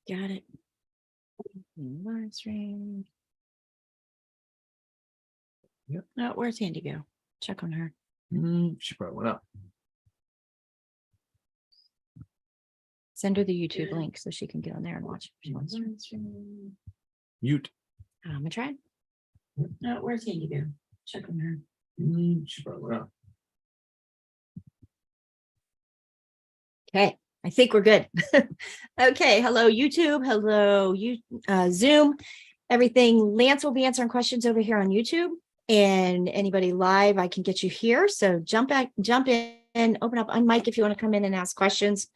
Got it. Live stream. Yep. Oh, where's Andy go? Check on her. She probably went up. Send her the YouTube link so she can get on there and watch if she wants to. Mute. I'm gonna try. Oh, where's Andy go? Check on her. She probably went up. Okay, I think we're good. Okay, hello YouTube, hello Zoom, everything. Lance will be answering questions over here on YouTube, and anybody live, I can get you here. So jump in, open up on mic if you want to come in and ask questions.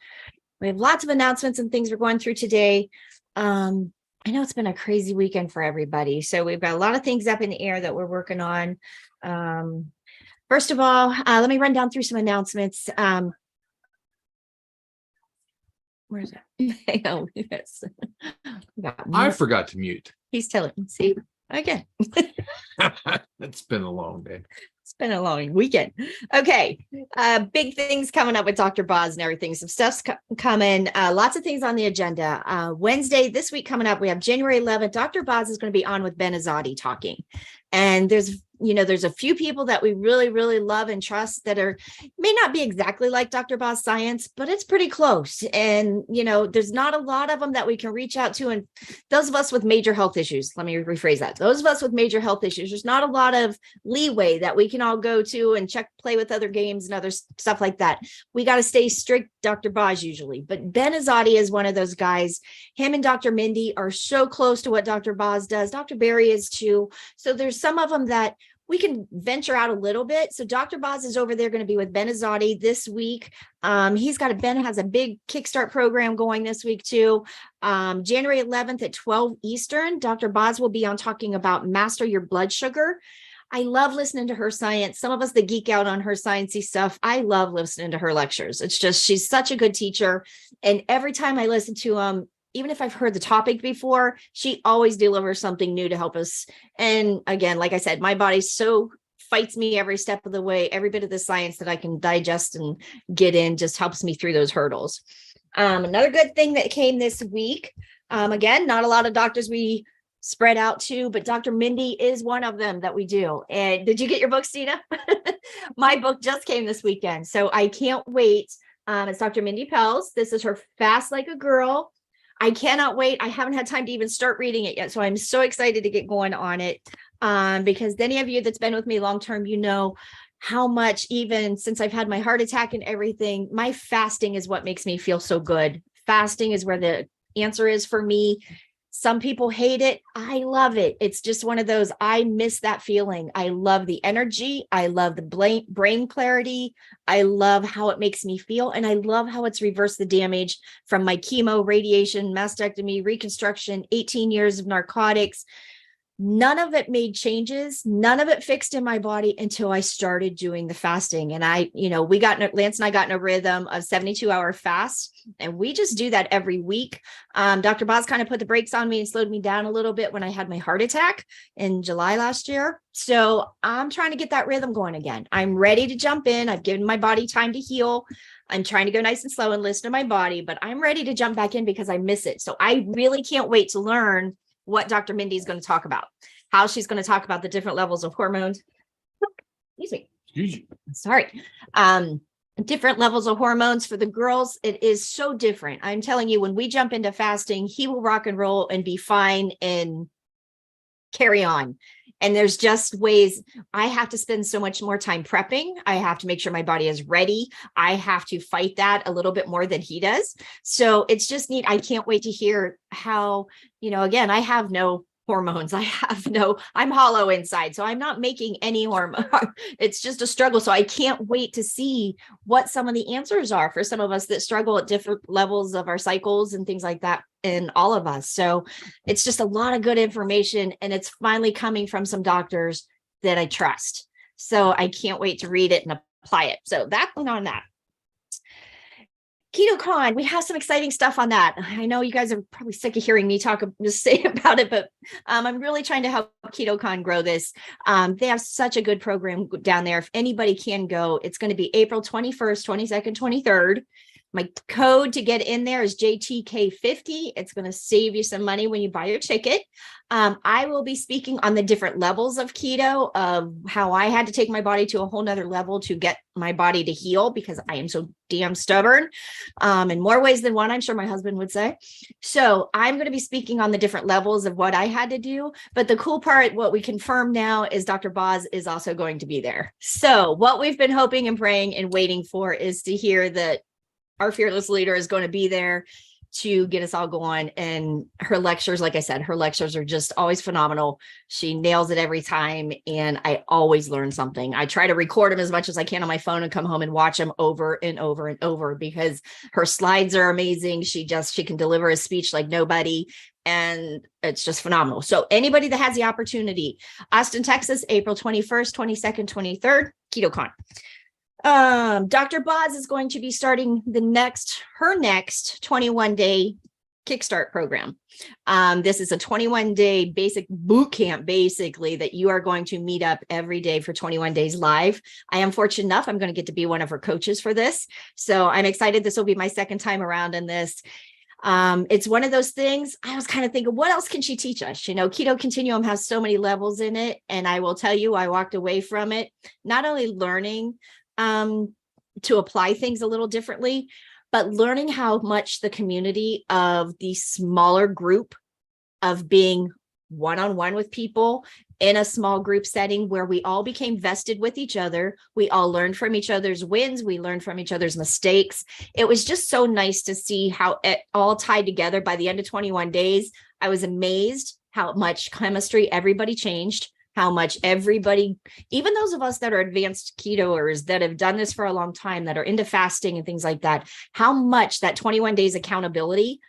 We have lots of announcements and things we're going through today. I know it's been a crazy weekend for everybody, so we've got a lot of things up in the air that we're working on. First of all, let me run down through some announcements. Where's that? Oh, yes. I forgot to mute. He's telling me. See, again. It's been a long day. It's been a long weekend. Okay. Big things coming up with Dr. Boz and everything. Some stuff's coming. Lots of things on the agenda. Wednesday, this week coming up, we have January 11th. Dr. Boz is going to be on with Ben Azadi talking. And there's a few people that we really, really love and trust that may not be exactly like Dr. Boz science, but it's pretty close. And, there's not a lot of them that we can reach out to. And those of us with major health issues, let me rephrase that. Those of us with major health issues, there's not a lot of leeway that we can all go to and play with other games and other stuff like that. We got to stay strict Dr. Boz usually, but Ben Azadi is one of those guys. Him and Dr. Mindy are so close to what Dr. Boz does. Dr. Barry is too. So there's some of them that we can venture out a little bit. So Dr. Boz is over there going to be with Ben Azadi this week. Ben has a big Kickstart program going this week too. January 11th at 12 Eastern, Dr. Boz will be on talking about master your blood sugar. I love listening to her science. Some of us that geek out on her sciencey stuff, I love listening to her lectures. It's just, she's such a good teacher. And every time I listen to them, even if I've heard the topic before, she always delivers something new to help us. And again, like I said, my body so fights me every step of the way. Every bit of the science that I can digest and get in just helps me through those hurdles. Another good thing that came this week, again, not a lot of doctors we spread out to, but Dr. Mindy is one of them that we do. And did you get your book, Stina? My book just came this weekend, so I can't wait. It's Dr. Mindy Pels. This is her Fast Like a Girl. I cannot wait. I haven't had time to even start reading it yet. So I'm so excited to get going on it. Because any of you that's been with me long-term, you know how much, even since I've had my heart attack and everything, my fasting is what makes me feel so good. Fasting is where the answer is for me. Some people hate it. I love it. It's just one of those, I miss that feeling. I love the energy. I love the brain clarity. I love how it makes me feel. And I love how it's reversed the damage from my chemo, radiation, mastectomy, reconstruction, 18 years of narcotics. None of it made changes. None of it fixed in my body until I started doing the fasting. And Lance and I got in a rhythm of 72-hour fast, and we just do that every week. Dr. Boz kind of put the brakes on me and slowed me down a little bit when I had my heart attack in July last year. So I'm trying to get that rhythm going again. I'm ready to jump in. I've given my body time to heal. I'm trying to go nice and slow and listen to my body, but I'm ready to jump back in because I miss it. So I really can't wait to learn what Dr. Mindy is going to talk about, how she's going to talk about the different levels of hormones. Excuse me. Sorry. Different levels of hormones for the girls. It is so different. I'm telling you, when we jump into fasting, he will rock and roll and be fine and carry on. And there's just ways. I have to spend so much more time prepping. I have to make sure my body is ready. I have to fight that a little bit more than he does. So it's just neat. I can't wait to hear how, again, I have no hormones. I'm hollow inside. So I'm not making any hormone. It's just a struggle. So I can't wait to see what some of the answers are for some of us that struggle at different levels of our cycles and things like that in all of us. So it's just a lot of good information, and it's finally coming from some doctors that I trust. So I can't wait to read it and apply it. So that's on that. KetoCon, we have some exciting stuff on that. I know you guys are probably sick of hearing me say about it, but I'm really trying to help KetoCon grow this. They have such a good program down there. If anybody can go, it's going to be April 21st, 22nd, 23rd. My code to get in there is JTK50. It's going to save you some money when you buy your ticket. I will be speaking on the different levels of keto, of how I had to take my body to a whole nother level to get my body to heal, because I am so damn stubborn, in more ways than one, I'm sure my husband would say. So I'm going to be speaking on the different levels of what I had to do. But the cool part, what we confirm now, is Dr. Boz is also going to be there. So what we've been hoping and praying and waiting for is to hear that our fearless leader is going to be there to get us all going. And her lectures, like I said, her lectures are just always phenomenal. She nails it every time. And I always learn something. I try to record them as much as I can on my phone and come home and watch them over and over and over, because her slides are amazing. She can deliver a speech like nobody. And it's just phenomenal. So anybody that has the opportunity, Austin, Texas, April 21st, 22nd, 23rd, KetoCon. Dr. Boz is going to be starting her next 21-day Kickstart program. This is a 21-day basic boot camp, basically, that you are going to meet up every day for 21 days live. I am fortunate enough, I'm going to get to be one of her coaches for this. So I'm excited. This will be my second time around in this. It's one of those things I was kind of thinking, what else can she teach us? Keto Continuum has so many levels in it. And I will tell you, I walked away from it, not only learning to apply things a little differently, but learning how much the community of the smaller group of being one-on-one with people in a small group setting where we all became vested with each other. We all learned from each other's wins. We learned from each other's mistakes. It was just so nice to see how it all tied together by the end of 21 days. I was amazed how much chemistry everybody changed, how much everybody, even those of us that are advanced ketoers that have done this for a long time, that are into fasting and things like that, how much that 21 days accountability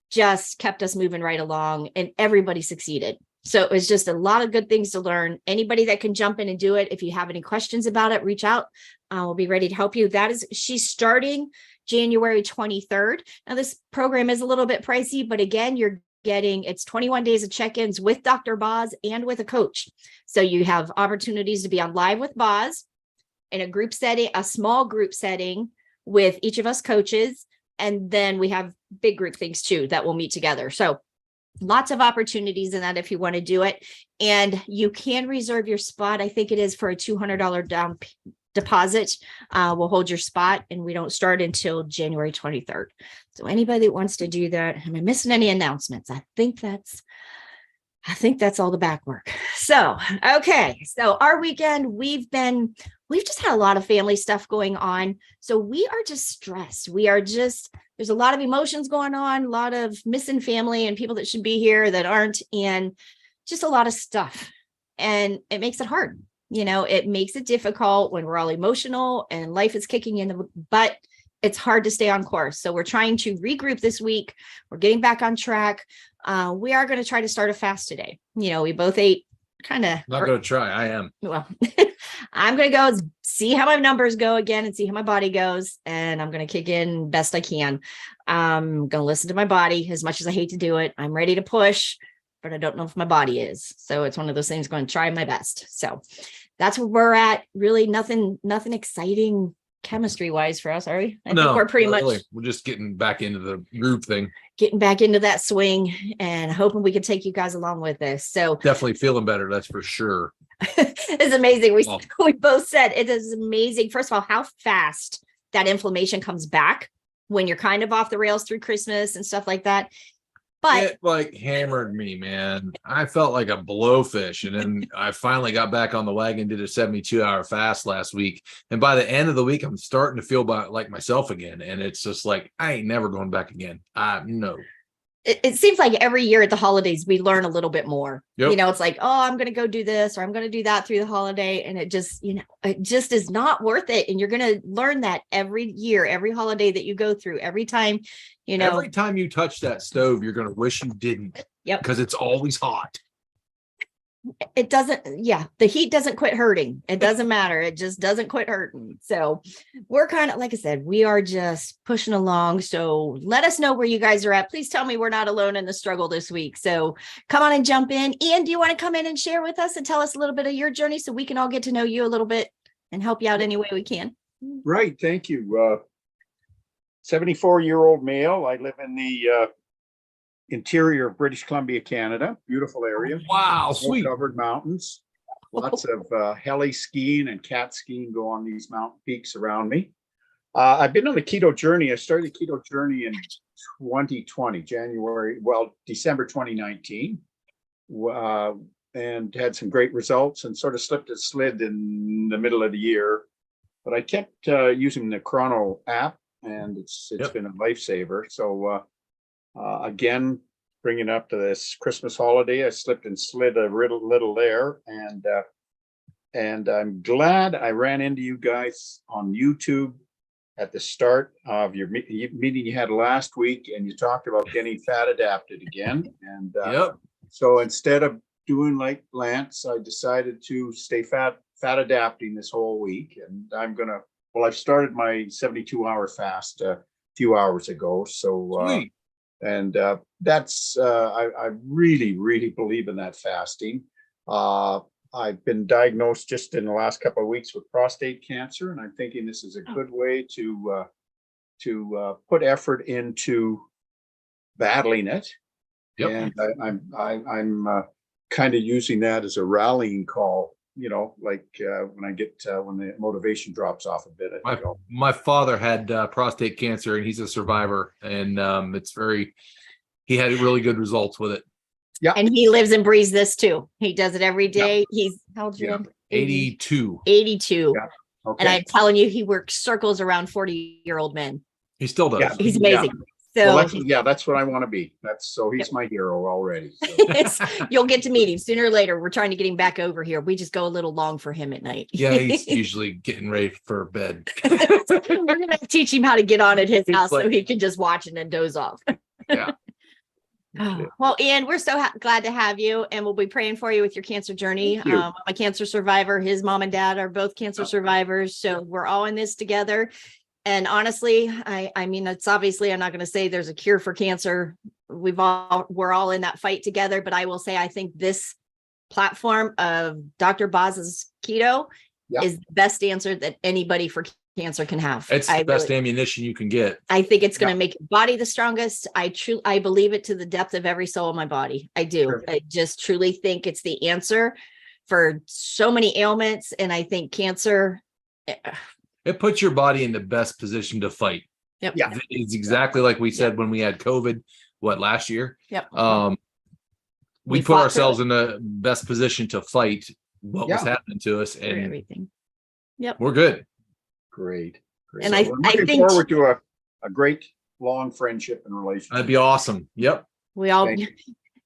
just kept us moving right along, and everybody succeeded. So it was just a lot of good things to learn. Anybody that can jump in and do it, if you have any questions about it, reach out. We'll be ready to help you. She's starting January 23rd. Now, this program is a little bit pricey, but again, it's 21 days of check-ins with Dr. Boz and with a coach. So you have opportunities to be on live with Boz in a group setting, a small group setting with each of us coaches. And then we have big group things too that will meet together. So lots of opportunities in that if you want to do it. And you can reserve your spot. I think it is for a $200 down deposit. We'll hold your spot, and we don't start until January 23rd. So anybody that wants to do that, am I missing any announcements? I think that's all the back work. So, okay. So our weekend, we've just had a lot of family stuff going on. So we are just stressed. There's a lot of emotions going on, a lot of missing family and people that should be here that aren't, and just a lot of stuff. And it makes it hard. It makes it difficult when we're all emotional and life is kicking in the butt. It's hard to stay on course. So we're trying to regroup this week. We're getting back on track. We are going to try to start a fast today. We both ate kind of. Not going to try. I am. Well, I'm going to go see how my numbers go again and see how my body goes. And I'm going to kick in best I can. I'm going to listen to my body as much as I hate to do it. I'm ready to push, but I don't know if my body is. So it's one of those things, going to try my best. So that's where we're at. Really nothing exciting chemistry wise for us, are we? I think we're pretty much, really. We're just getting back into the group thing, getting back into that swing, and hoping we can take you guys along with this. So definitely feeling better. That's for sure. It's amazing. We both said it is amazing. First of all, how fast that inflammation comes back when you're kind of off the rails through Christmas and stuff like that. But it hammered me, man. I felt like a blowfish. And then I finally got back on the wagon, did a 72-hour fast last week. And by the end of the week, I'm starting to feel like myself again. And it's just like, I ain't never going back again. No. It seems like every year at the holidays, we learn a little bit more. Yep. It's like, oh, I'm going to go do this, or I'm going to do that through the holiday. And it just is not worth it. And you're going to learn that every year, every holiday that you go through, every time, every time you touch that stove, you're going to wish you didn't. Yep. Because it's always hot. It doesn't, the heat doesn't quit hurting. It doesn't matter. It just doesn't quit hurting. So we're kind of, like I said, we are just pushing along. So let us know where you guys are at. Please tell me we're not alone in the struggle this week. So come on and jump in. Ian, do you want to come in and share with us and tell us a little bit of your journey so we can all get to know you a little bit and help you out any way we can? Right. Thank you. 74-year-old male. I live in the interior of British Columbia, Canada. Beautiful area. Wow, sweet. Snow-covered mountains. Lots of heli skiing and cat skiing go on these mountain peaks around me. I've been on the keto journey. I started the keto journey in 2020, December 2019, and had some great results, and sort of slipped and slid in the middle of the year. But I kept using the Chrono app, and it's been a lifesaver. So again, bringing up to this Christmas holiday, I slipped and slid a little there, and I'm glad I ran into you guys on YouTube at the start of your meeting you had last week, and you talked about getting fat adapted again. And so instead of doing like Lance, I decided to stay fat adapting this whole week. And I've started my 72-hour fast a few hours ago. So, that's, I really, really believe in that fasting. I've been diagnosed just in the last couple of weeks with prostate cancer, and I'm thinking this is a good way to put effort into battling it. And I'm kind of using that as a rallying call. Like when the motivation drops off a bit. My father had prostate cancer, and he's a survivor, and he had really good results with it. Yeah. And he lives and breathes this too. He does it every day. Yeah. He's how old you? 82. 82. Yeah. Okay. And I'm telling you, he works circles around 40-year-old men. He still does. Yeah. He's amazing. Yeah. So that's what I want to be. He's my hero already. So. You'll get to meet him sooner or later. We're trying to get him back over here. We just go a little long for him at night. Yeah, he's usually getting ready for bed. We're gonna teach him how to get on at his house so he can just watch and then doze off. Yeah. Well, Ian, we're so glad to have you, and we'll be praying for you with your cancer journey. I'm a cancer survivor. His mom and dad are both cancer survivors, so we're all in this together. And honestly, I mean, it's obviously, I'm not going to say there's a cure for cancer. We're all in that fight together, but I will say, I think this platform of Dr. Boz's Keto is the best answer that anybody for cancer can have. It's the best ammunition you can get. I think it's going to make your body the strongest. I believe it to the depth of every cell in my body. I do. Sure. I just truly think it's the answer for so many ailments. And I think cancer, it puts your body in the best position to fight. Yep. Yeah. It's exactly like we said when we had COVID, last year? Yep. We put ourselves in the best position to fight what was happening to us, and everything. Yep. We're good. Great. And so I think forward to a great long friendship and relationship. That'd be awesome. Yep. You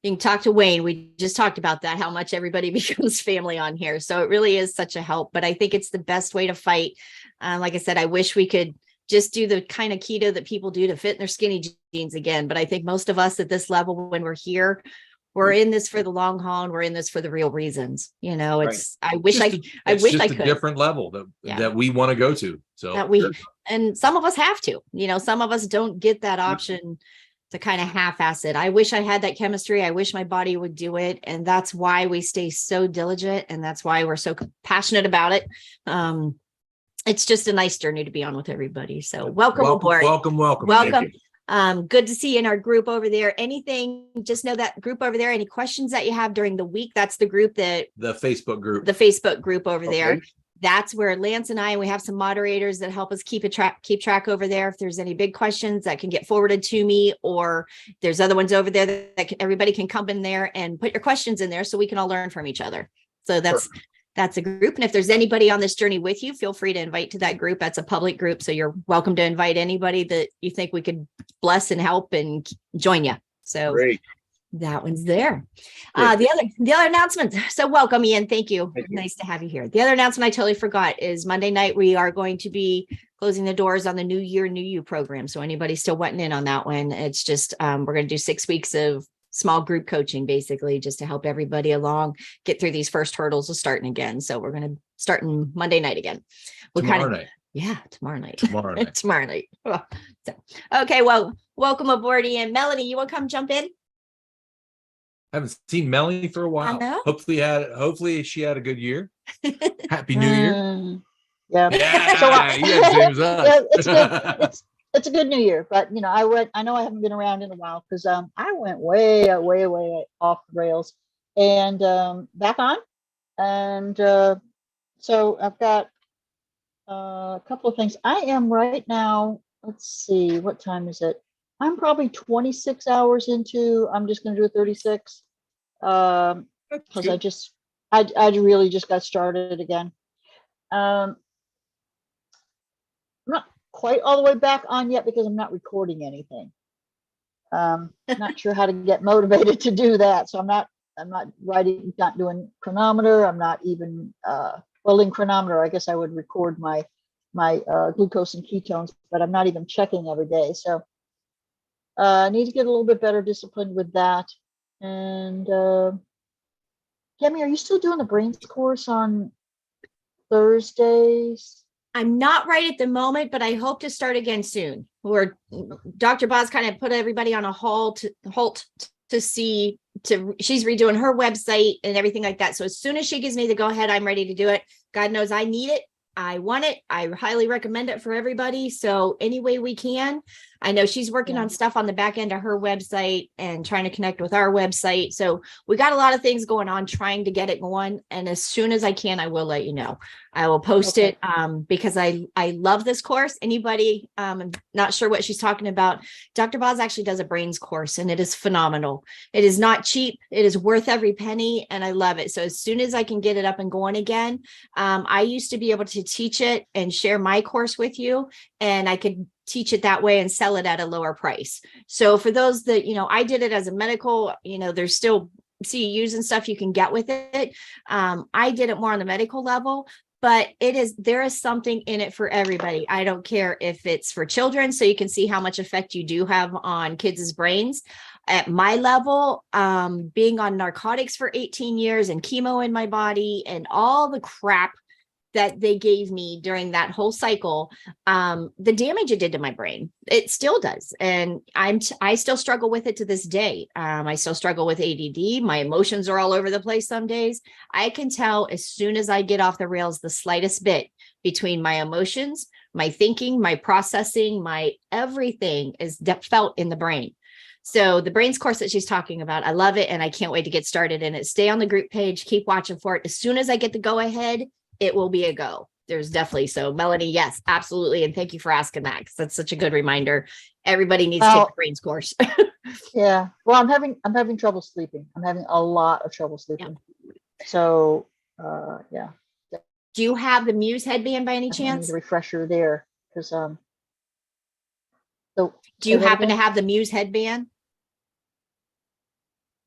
can talk to Wayne. We just talked about that, how much everybody becomes family on here. So it really is such a help, but I think it's the best way to fight. Like I said, I wish we could just do the kind of keto that people do to fit in their skinny jeans again. But I think most of us at this level, when we're here, we're in this for the long haul, and we're in this for the real reasons. It's, I wish I could. A different level that we want to go to. So and some of us have to, some of us don't get that option to kind of half-ass it. I wish I had that chemistry. I wish my body would do it. And that's why we stay so diligent. And that's why we're so passionate about it. It's just a nice journey to be on with everybody. So welcome aboard. Welcome. Good to see you in our group over there. Just know that group over there, any questions that you have during the week, that's the group the Facebook group over there. That's where Lance and we have some moderators that help us keep track over there. If there's any big questions that can get forwarded to me, or there's other ones over there that everybody can come in there and put your questions in there so we can all learn from each other. So that's a group. And if there's anybody on this journey with you, feel free to invite to that group. That's a public group. So you're welcome to invite anybody that you think we could bless and help and join you. So great. That one's there. The other announcements. So welcome, Ian. Thank you. Nice to have you here. The other announcement I totally forgot is Monday night, we are going to be closing the doors on the New Year, New You program. So anybody still wanting in on that one, it's just, we're going to do 6 weeks of small group coaching, basically, just to help everybody along, get through these first hurdles of starting again. So we're going to start on Monday night again. Tomorrow night. Yeah, tomorrow night. Tomorrow night. Okay, well, welcome aboard, Ian. Melanie, you want to come jump in? Haven't seen Melanie for a while. Hopefully she had a good year. Happy New Year. Yeah. Yeah, you had the same as us. Yeah, it's a good new year, but I know I haven't been around in a while because I went way off the rails and back on. And so I've got a couple of things. I am right now, let's see, what time is it? I'm probably 26 hours into, I'm just going to do a 36 because I really just got started again. I'm not quite all the way back on yet because I'm not recording anything. Not sure how to get motivated to do that. So I'm not writing, not doing chronometer. I'm not even, well, in chronometer, I guess I would record my glucose and ketones, but I'm not even checking every day. So I need to get a little bit better disciplined with that. And Kemi, are you still doing the brains course on Thursdays? I'm not right at the moment, but I hope to start again soon. Where Dr. Boz kind of put everybody on a halt to see, she's redoing her website and everything like that. So as soon as she gives me the go ahead, I'm ready to do it. God knows I need it. I want it. I highly recommend it for everybody. So any way we can. I know she's working on stuff on the back end of her website and trying to connect with our website. So we got a lot of things going on, trying to get it going. And as soon as I can, I will let you know. I will post it because I love this course. Anybody, I'm not sure what she's talking about. Dr. Boz actually does a brains course and it is phenomenal. It is not cheap. It is worth every penny and I love it. So as soon as I can get it up and going again, I used to be able to teach it and share my course with you, and I could teach it that way and sell it at a lower price. So for those that, I did it as a medical, there's still CEUs and stuff you can get with it. I did it more on the medical level, but there is something in it for everybody. I don't care if it's for children, so you can see how much effect you do have on kids' brains. At my level, being on narcotics for 18 years and chemo in my body and all the crap that they gave me during that whole cycle, the damage it did to my brain, it still does. And I still struggle with it to this day. I still struggle with ADD. My emotions are all over the place some days. I can tell as soon as I get off the rails, the slightest bit between my emotions, my thinking, my processing, my everything is felt in the brain. So the brains course that she's talking about, I love it. And I can't wait to get started in it. Stay on the group page, keep watching for it. As soon as I get the go ahead, it will be a go. There's definitely. So Melanie, yes, absolutely. And thank you for asking that, because that's such a good reminder. Everybody needs to take the brains course. Yeah. Well, I'm having trouble sleeping. I'm having a lot of trouble sleeping. Yeah. So, yeah. Do you have the Muse headband by any chance? I need a refresher there. Because, so do you happen to have the Muse headband?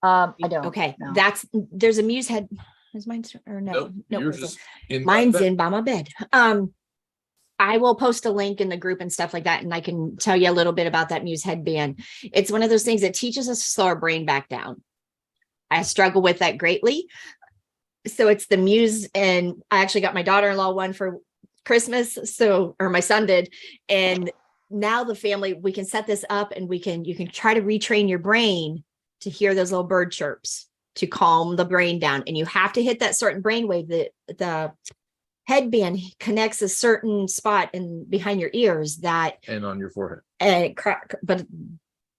I don't. Okay. No. There's a Muse head. Is mine or no? Nope, no, mine's in by my bed. I will post a link in the group and stuff like that, and I can tell you a little bit about that Muse headband. It's one of those things that teaches us to slow our brain back down. I struggle with that greatly. So it's the Muse, and I actually got my daughter-in-law one for Christmas. Or my son did, and now the family, we can set this up, and you can try to retrain your brain to hear those little bird chirps, to calm the brain down. And you have to hit that certain brainwave. The headband connects a certain spot behind your ears and on your forehead. But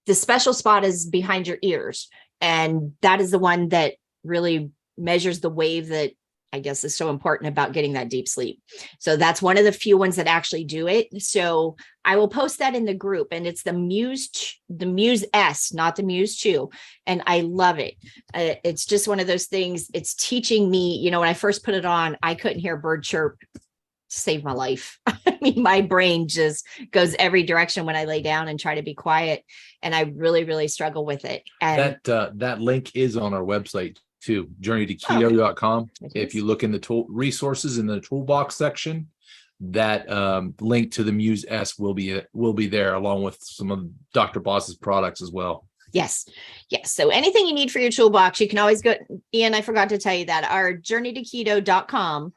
the special spot is behind your ears. And that is the one that really measures the wave that I guess is so important about getting that deep sleep. So that's one of the few ones that actually do it. So I will post that in the group, and it's the Muse S, not the Muse 2. And I love it. It's just one of those things. It's teaching me, when I first put it on, I couldn't hear a bird chirp to save my life. I mean, my brain just goes every direction when I lay down and try to be quiet. And I really, really struggle with it. And that link is on our website too, journeytoketo.com. If you look in the resources in the toolbox section, that link to the Muse S will be there, along with some of Dr. Boz's products as well. Yes. So anything you need for your toolbox, you can always go. Ian, I forgot to tell you that our journeytoketo.com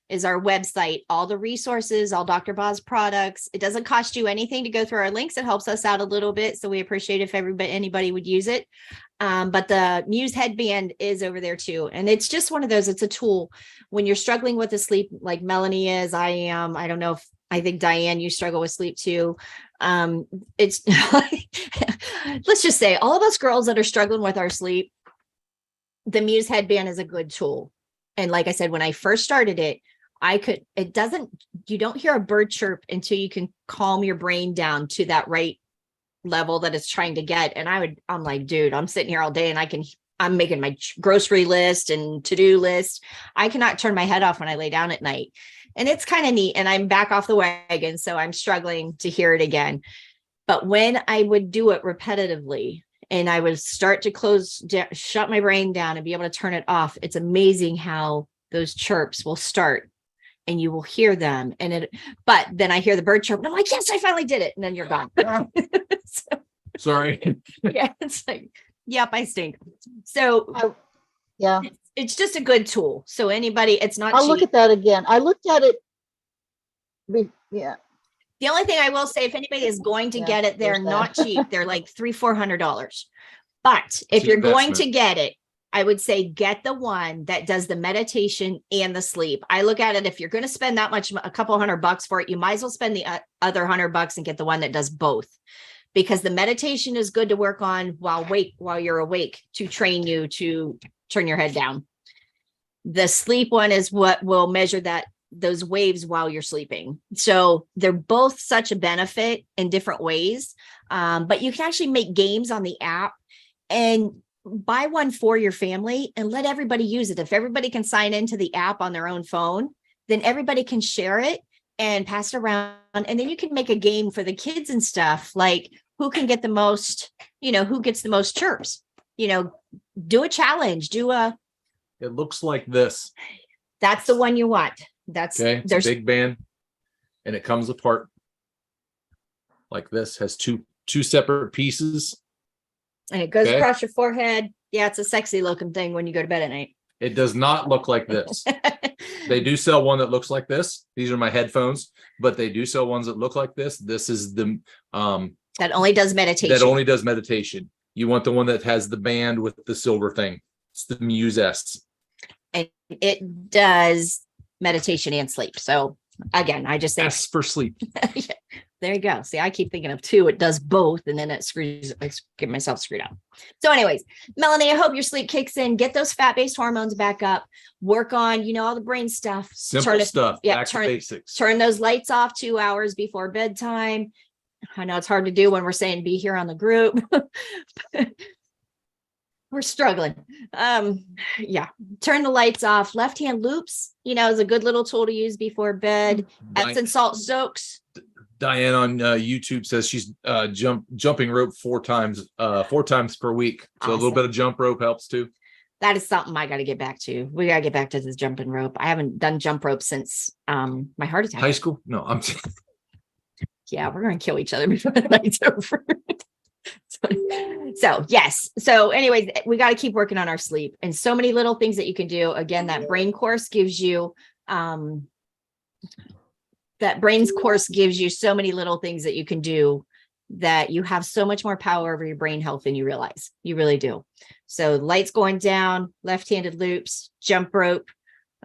is our website. All the resources, all Dr. Boz products. It doesn't cost you anything to go through our links. It helps us out a little bit. So we appreciate if anybody would use it. But the Muse headband is over there too. And it's just one of those, it's a tool when you're struggling with the sleep, like Melanie is, I am. I don't know if I think Diane, you struggle with sleep too. It's let's just say all of us girls that are struggling with our sleep, the Muse headband is a good tool. And like I said, when I first started it, you don't hear a bird chirp until you can calm your brain down to that right level that it's trying to get. And I'm like, dude, I'm sitting here all day and I'm making my grocery list and to-do list. I cannot turn my head off when I lay down at night. And it's kind of neat. And I'm back off the wagon, so I'm struggling to hear it again. But when I would do it repetitively and I would start to shut my brain down and be able to turn it off, it's amazing how those chirps will start and you will hear them. But then I hear the bird chirp and I'm like, yes, I finally did it. And then you're gone. Sorry. Yeah. It's like, yep, I stink. So yeah, it's just a good tool. So anybody, it's not I'll cheap. look at that again. I looked at it. Yeah. The only thing I will say, if anybody is going to get it, they're not cheap. They're like $300-$400. But if you're going to get it, I would say get the one that does the meditation and the sleep. I look at it, if you're going to spend that much, a couple $100 for it, you might as well spend the other $100 and get the one that does both. Because the meditation is good to work on while you're awake, to train you to turn your head down. The sleep one is what will measure those waves while you're sleeping. So they're both such a benefit in different ways. But you can actually make games on the app and buy one for your family and let everybody use it. If everybody can sign into the app on their own phone, then everybody can share it and pass it around. And then you can make a game for the kids and stuff, like who can get the most, who gets the most chirps, do a challenge, it looks like this. That's the one you want. It's a big band and it comes apart like this, has two separate pieces. And it goes across your forehead. Yeah, it's a sexy looking thing when you go to bed at night. It does not look like this. They do sell one that looks like this. These are my headphones, but they do sell ones that look like this. This is the that only does meditation. You want the one that has the band with the silver thing. It's the Muse S. And it does meditation and sleep. So again, I just say S for sleep. Yeah, there you go. See, I keep thinking of two. It does both, and then I get myself screwed up. So anyways, Melanie, I hope your sleep kicks in. Get those fat-based hormones back up. Work on, all the brain stuff. Simple stuff. Yeah, back to basics. Turn those lights off 2 hours before bedtime. I know it's hard to do when we're saying be here on the group. We're struggling. Yeah. Turn the lights off. Left hand loops, is a good little tool to use before bed. Epsom salt soaks. Diane on YouTube says she's jumping rope 4 times per week. So awesome. A little bit of jump rope helps too. That is something I got to get back to. We got to get back to this jumping rope. I haven't done jump rope since my heart attack. High school? No, I'm. Yeah, we're going to kill each other before the night's over. So yes. So anyways, we got to keep working on our sleep, and so many little things that you can do. Again, that brain course gives you so many little things that you can do, that you have so much more power over your brain health than you realize. You really do. So lights going down, left-handed loops, jump rope.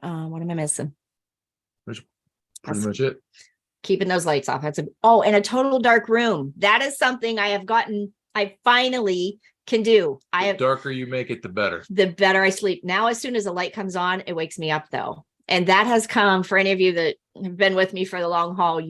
What am I missing? That's pretty much it. Keeping those lights off. And a total dark room. That is something I finally can do. The darker you make it, the better. The better I sleep. Now, as soon as the light comes on, it wakes me up though. And that has come, for any of you that have been with me for the long haul,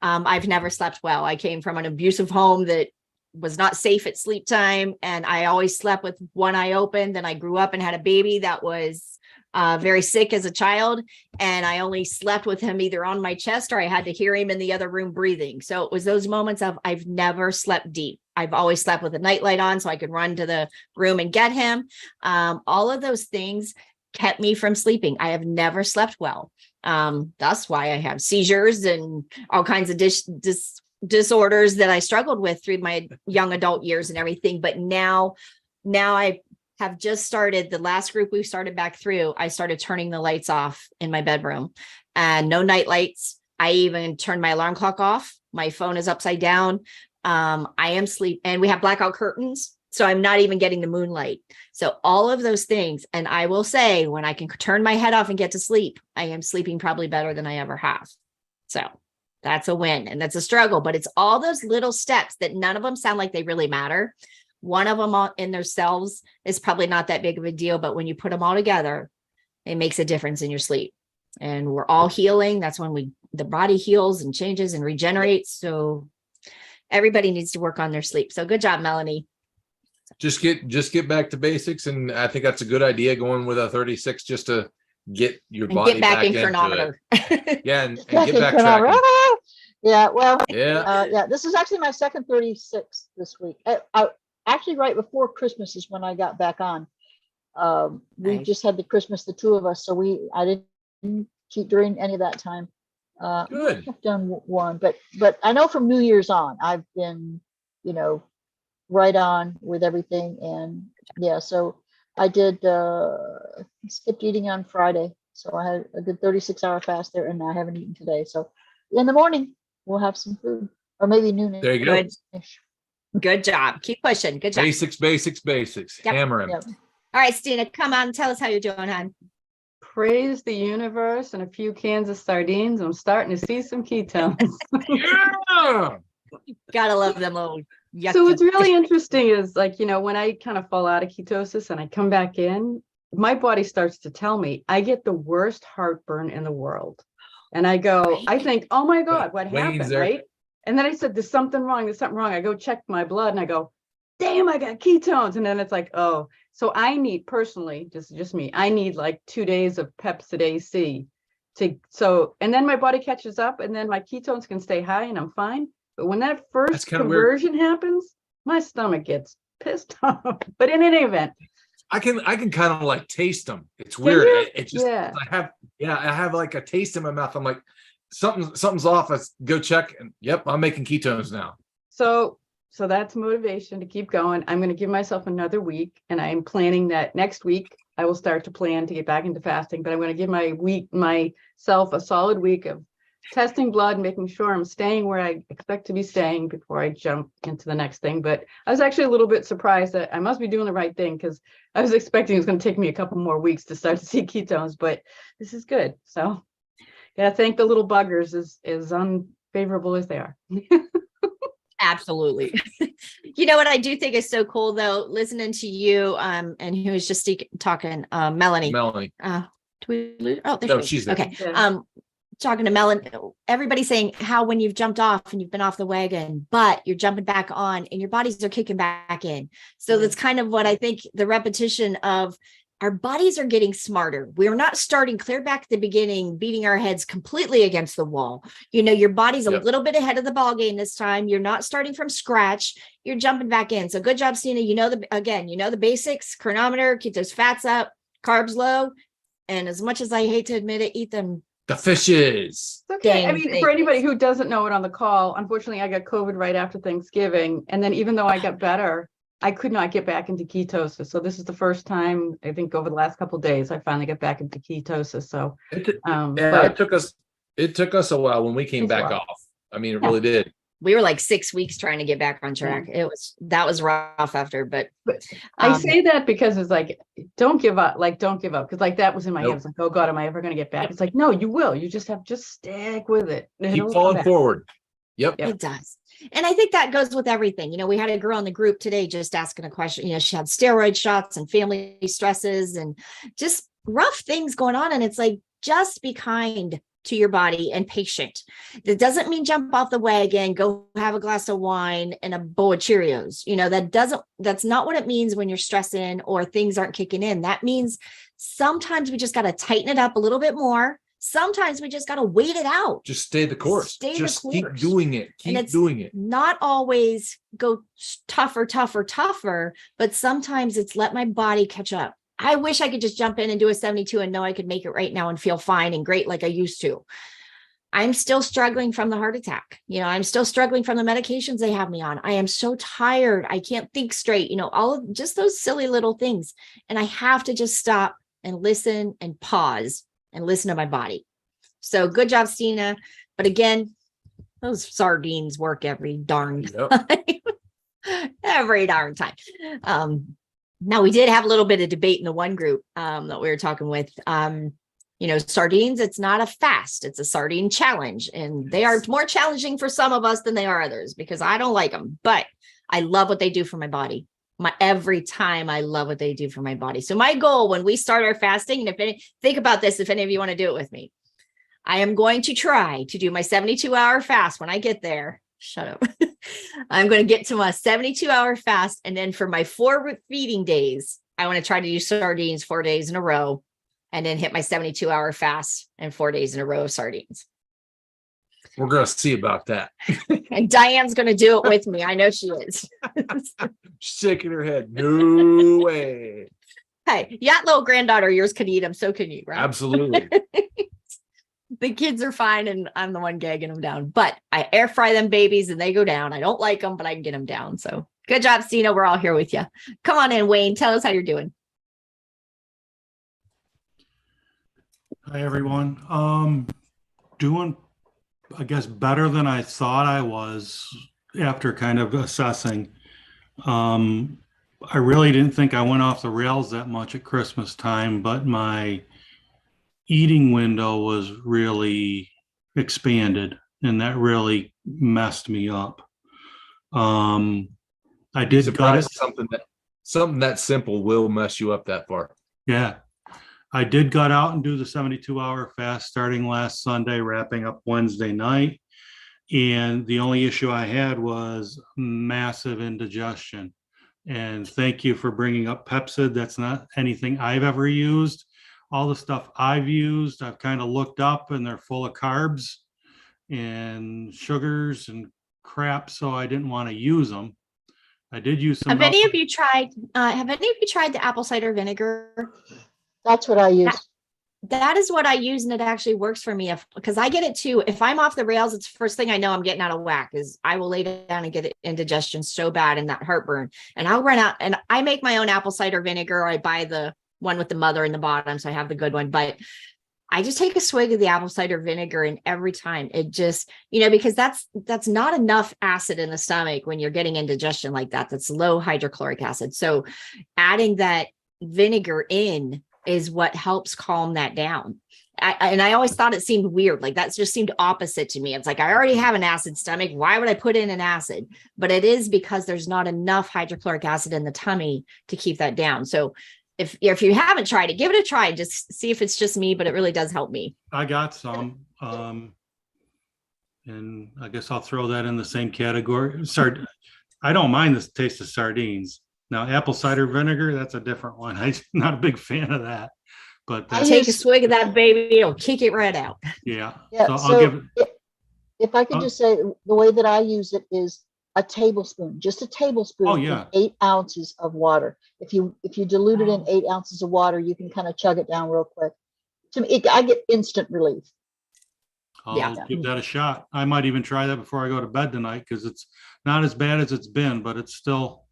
I've never slept well. I came from an abusive home that was not safe at sleep time. And I always slept with one eye open. Then I grew up and had a baby that was very sick as a child. And I only slept with him either on my chest or I had to hear him in the other room breathing. So it was those moments of I've never slept deep. I've always slept with a nightlight on so I could run to the room and get him. All of those things kept me from sleeping. I have never slept well. That's why I have seizures and all kinds of disorders that I struggled with through my young adult years and everything. But now I have just started, the last group we started back through, I started turning the lights off in my bedroom and no night lights. I even turned my alarm clock off. My phone is upside down. I am sleep, and we have blackout curtains. So I'm not even getting the moonlight. So all of those things. And I will say, when I can turn my head off and get to sleep, I am sleeping probably better than I ever have. So That's a win. And that's a struggle, but it's all those little steps that none of them sound like they really matter. One of them in themselves is probably not that big of a deal, but when you put them all together, it makes a difference in your sleep. And we're all healing. That's when the body heals and changes and regenerates. So everybody needs to work on their sleep. So good job, Melanie. Just get back to basics. And I think that's a good idea, going with a 36 just to get your body get back in into chronometer. it. Yeah, and get back chronometer. tracking. Yeah, well, Yeah. this is actually my second 36 this week. I actually right before Christmas is when I got back on. We Nice. just had the Christmas, the two of us, so I didn't keep during any of that time. Good. I've done one, but I know from New Year's on, I've been, right on with everything. And yeah, so I did skipped eating on Friday. So I had a good 36-hour fast there, and I haven't eaten today. So in the morning, we'll have some food, or maybe noon. There you go. Good job. Keep pushing. Good job. Basics. Yep. Hammer him. Yep. All right, Stina, come on. Tell us how you're doing, hon. Praise the universe and a few cans of sardines. I'm starting to see some ketones. Yeah. Gotta love them little yucky. So what's really interesting is, like, when I kind of fall out of ketosis and I come back in, my body starts to tell me I get the worst heartburn in the world. And I go, I think, oh my God, what happened, there. right? And then I said, there's something wrong. I go check my blood and I go, damn, I got ketones. And then it's like, oh, so I need personally, just me, I need like 2 days of Pepsid AC and then my body catches up, and then my ketones can stay high and I'm fine. But when that first conversion happens, my stomach gets pissed off. But in any event, I can kind of like taste them. It's weird. It just, yeah. I have like a taste in my mouth. I'm like, something's off. Let's go check. And yep, I'm making ketones now. So that's motivation to keep going. I'm going to give myself another week, and I'm planning that next week I will start to plan to get back into fasting, but I'm going to give myself a solid week of testing blood, making sure I'm staying where I expect to be staying before I jump into the next thing. But I was actually a little bit surprised that I must be doing the right thing, because I was expecting it was going to take me a couple more weeks to start to see ketones, but this is good. So yeah, thank the little buggers, as unfavorable as they are. Absolutely. You know what I do think is so cool though, listening to you, and who was just talking, Melanie. Do we lose? Oh, there she's there. Okay. Yeah. Talking to Melanie, everybody's saying how when you've jumped off and you've been off the wagon, but you're jumping back on and your bodies are kicking back in. So that's kind of what I think, the repetition of our bodies are getting smarter. We're not starting clear back at the beginning, beating our heads completely against the wall. Your body's a little bit ahead of the ball game this time. You're not starting from scratch. You're jumping back in. So good job, Stina. The basics: chronometer, keep those fats up, carbs low. And as much as I hate to admit it, eat them. The fishes. It's okay. I Dang mean, things. for anybody who doesn't know it on the call, unfortunately, I got COVID right after Thanksgiving. And then even though I got better, I could not get back into ketosis. So this is the first time, I think, over the last couple of days, I finally got back into ketosis. So It took us a while when we came back off. I mean, it really did. We were like 6 weeks trying to get back on track. That was rough after, but I say that because it's like, don't give up. Because like that was in my head. It's like, oh God, am I ever going to get back? It's like, no, you will. You just stick with it. Keep falling forward. Yep. It does. And I think that goes with everything. We had a girl in the group today just asking a question. She had steroid shots and family stresses and just rough things going on. And it's like, just be kind to your body and patient. That doesn't mean jump off the wagon, go have a glass of wine and a bowl of Cheerios. That's not what it means when you're stressing or things aren't kicking in. That means sometimes we just got to tighten it up a little bit more. Sometimes we just got to wait it out. Just stay the course. Keep doing it. Keep doing it. Not always go tougher, but sometimes it's let my body catch up. I wish I could just jump in and do a 72 and know I could make it right now and feel fine and great like I used to. I'm still struggling from the heart attack. I'm still struggling from the medications they have me on. I am so tired. I can't think straight, all of just those silly little things. And I have to just stop and listen and pause and listen to my body. So good job, Stina. But again, those sardines work every darn time. Every darn time. Now we did have a little bit of debate in the one group that we were talking with. Sardines, it's not a fast, it's a sardine challenge. And they are more challenging for some of us than they are others, because I don't like them, but I love what they do for my body. Every time I love what they do for my body. So my goal when we start our fasting, and think about this, if any of you want to do it with me, I am going to try to do my 72-hour fast when I get there. Shut up. I'm going to get to my 72-hour fast. And then for my 4 feeding days, I want to try to do sardines 4 days in a row, and then hit my 72-hour fast and 4 days in a row of sardines. We're going to see about that. And Diane's going to do it with me. I know she is. Shaking her head. No way. Hey, that little granddaughter of yours can eat them. So can you, right? Absolutely. The kids are fine, and I'm the one gagging them down. But I air fry them babies, and they go down. I don't like them, but I can get them down. So good job, Stina. We're all here with you. Come on in, Wayne. Tell us how you're doing. Hi, everyone. Doing, I guess, better than I thought I was after kind of assessing. I really didn't think I went off the rails that much at Christmas time, but my eating window was really expanded, and that really messed me up. I did gut it. Something that simple will mess you up that far. Yeah. I did gut out and do the 72-hour fast starting last Sunday, wrapping up Wednesday night. And the only issue I had was massive indigestion. And thank you for bringing up Pepsid. That's not anything I've ever used. All the stuff I've used, I've kind of looked up, and they're full of carbs and sugars and crap, so I didn't want to use them. I did use some. Have any of you tried the apple cider vinegar? That's what I use. That is what I use, and it actually works for me because I get it too. If I'm off the rails, it's the first thing I know I'm getting out of whack is I will lay down and get indigestion so bad and that heartburn. And I'll run out, and I make my own apple cider vinegar. Or I buy the one with the mother in the bottom, so I have the good one. But I just take a swig of the apple cider vinegar, and every time it just, because that's not enough acid in the stomach when you're getting indigestion like that. That's low hydrochloric acid. So adding that vinegar in is what helps calm that down. I always thought it seemed weird. Like that just seemed opposite to me. It's like, I already have an acid stomach. Why would I put in an acid? But it is because there's not enough hydrochloric acid in the tummy to keep that down. So if you haven't tried it, give it a try. Just see if it's just me, but it really does help me. I got some, and I guess I'll throw that in the same category. I don't mind the taste of sardines. Now, apple cider vinegar, that's a different one. I'm not a big fan of that. But take a swig of that, baby. It'll kick it right out. Yeah. Yeah. So I'll give it. If I could just say, the way that I use it is a tablespoon, just a tablespoon. Oh, yeah. 8 ounces of water. If you dilute it in 8 ounces of water, you can kind of chug it down real quick. To me, I get instant relief. I'll give that a shot. I might even try that before I go to bed tonight, because it's not as bad as it's been, but it's still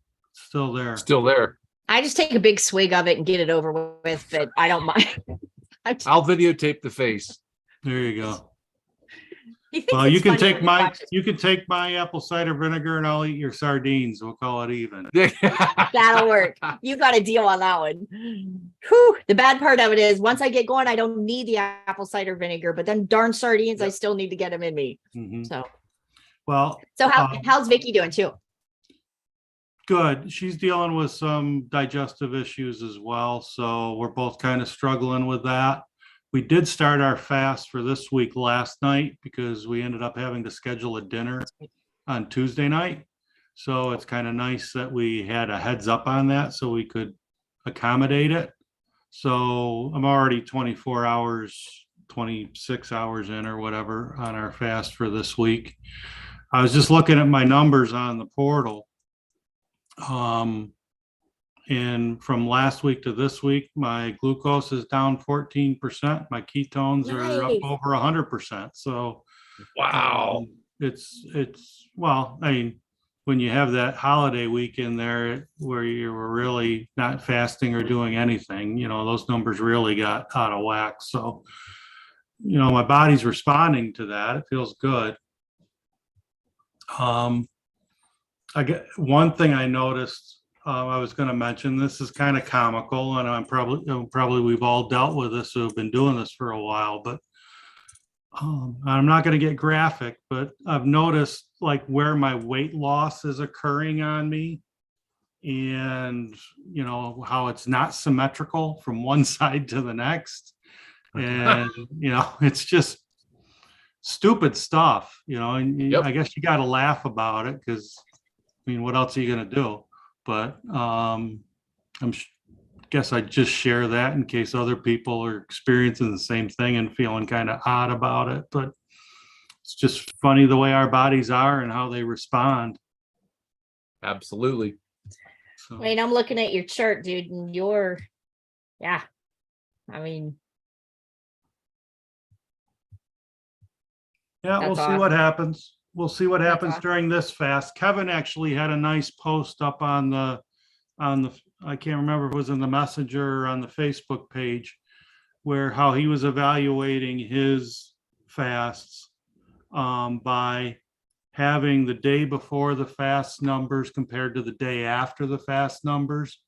there. Still there. I just take a big swig of it and get it over with, but I don't mind. I'll videotape the face. There you go. Well, you can take my apple cider vinegar, and I'll eat your sardines. We'll call it even. That'll work. You got a deal on that one. Whew. The bad part of it is once I get going, I don't need the apple cider vinegar, but then darn sardines, I still need to get them in me. Mm-hmm. So how's Vicky doing too? Good. She's dealing with some digestive issues as well. So we're both kind of struggling with that. We did start our fast for this week last night because we ended up having to schedule a dinner on Tuesday night. So it's kind of nice that we had a heads up on that so we could accommodate it. So I'm already 24 hours, 26 hours in or whatever on our fast for this week. I was just looking at my numbers on the portal. And from last week to this week, my glucose is down 14%. My ketones are up over 100%. So, wow, it's well, I mean, when you have that holiday week in there where you were really not fasting or doing anything, those numbers really got out of whack. So, my body's responding to that. It feels good. I get one thing I noticed I was going to mention, this is kind of comical, and probably we've all dealt with this who have been doing this for a while, but I'm not going to get graphic, but I've noticed like where my weight loss is occurring on me, and how it's not symmetrical from one side to the next. And it's just stupid stuff, and Yep. I guess you got to laugh about it, because what else are you going to do? But guess I just share that in case other people are experiencing the same thing and feeling kind of odd about it. But it's just funny the way our bodies are and how they respond. Absolutely. So, Wayne, I'm looking at your chart, dude, and yeah, I mean, yeah, we'll that's see what awesome. happens. We'll see what happens awesome. during this fast. Kevin actually had a nice post up on the, I can't remember if it was in the Messenger or on the Facebook page, where how he was evaluating his fasts by having the day before the fast numbers compared to the day after the fast numbers.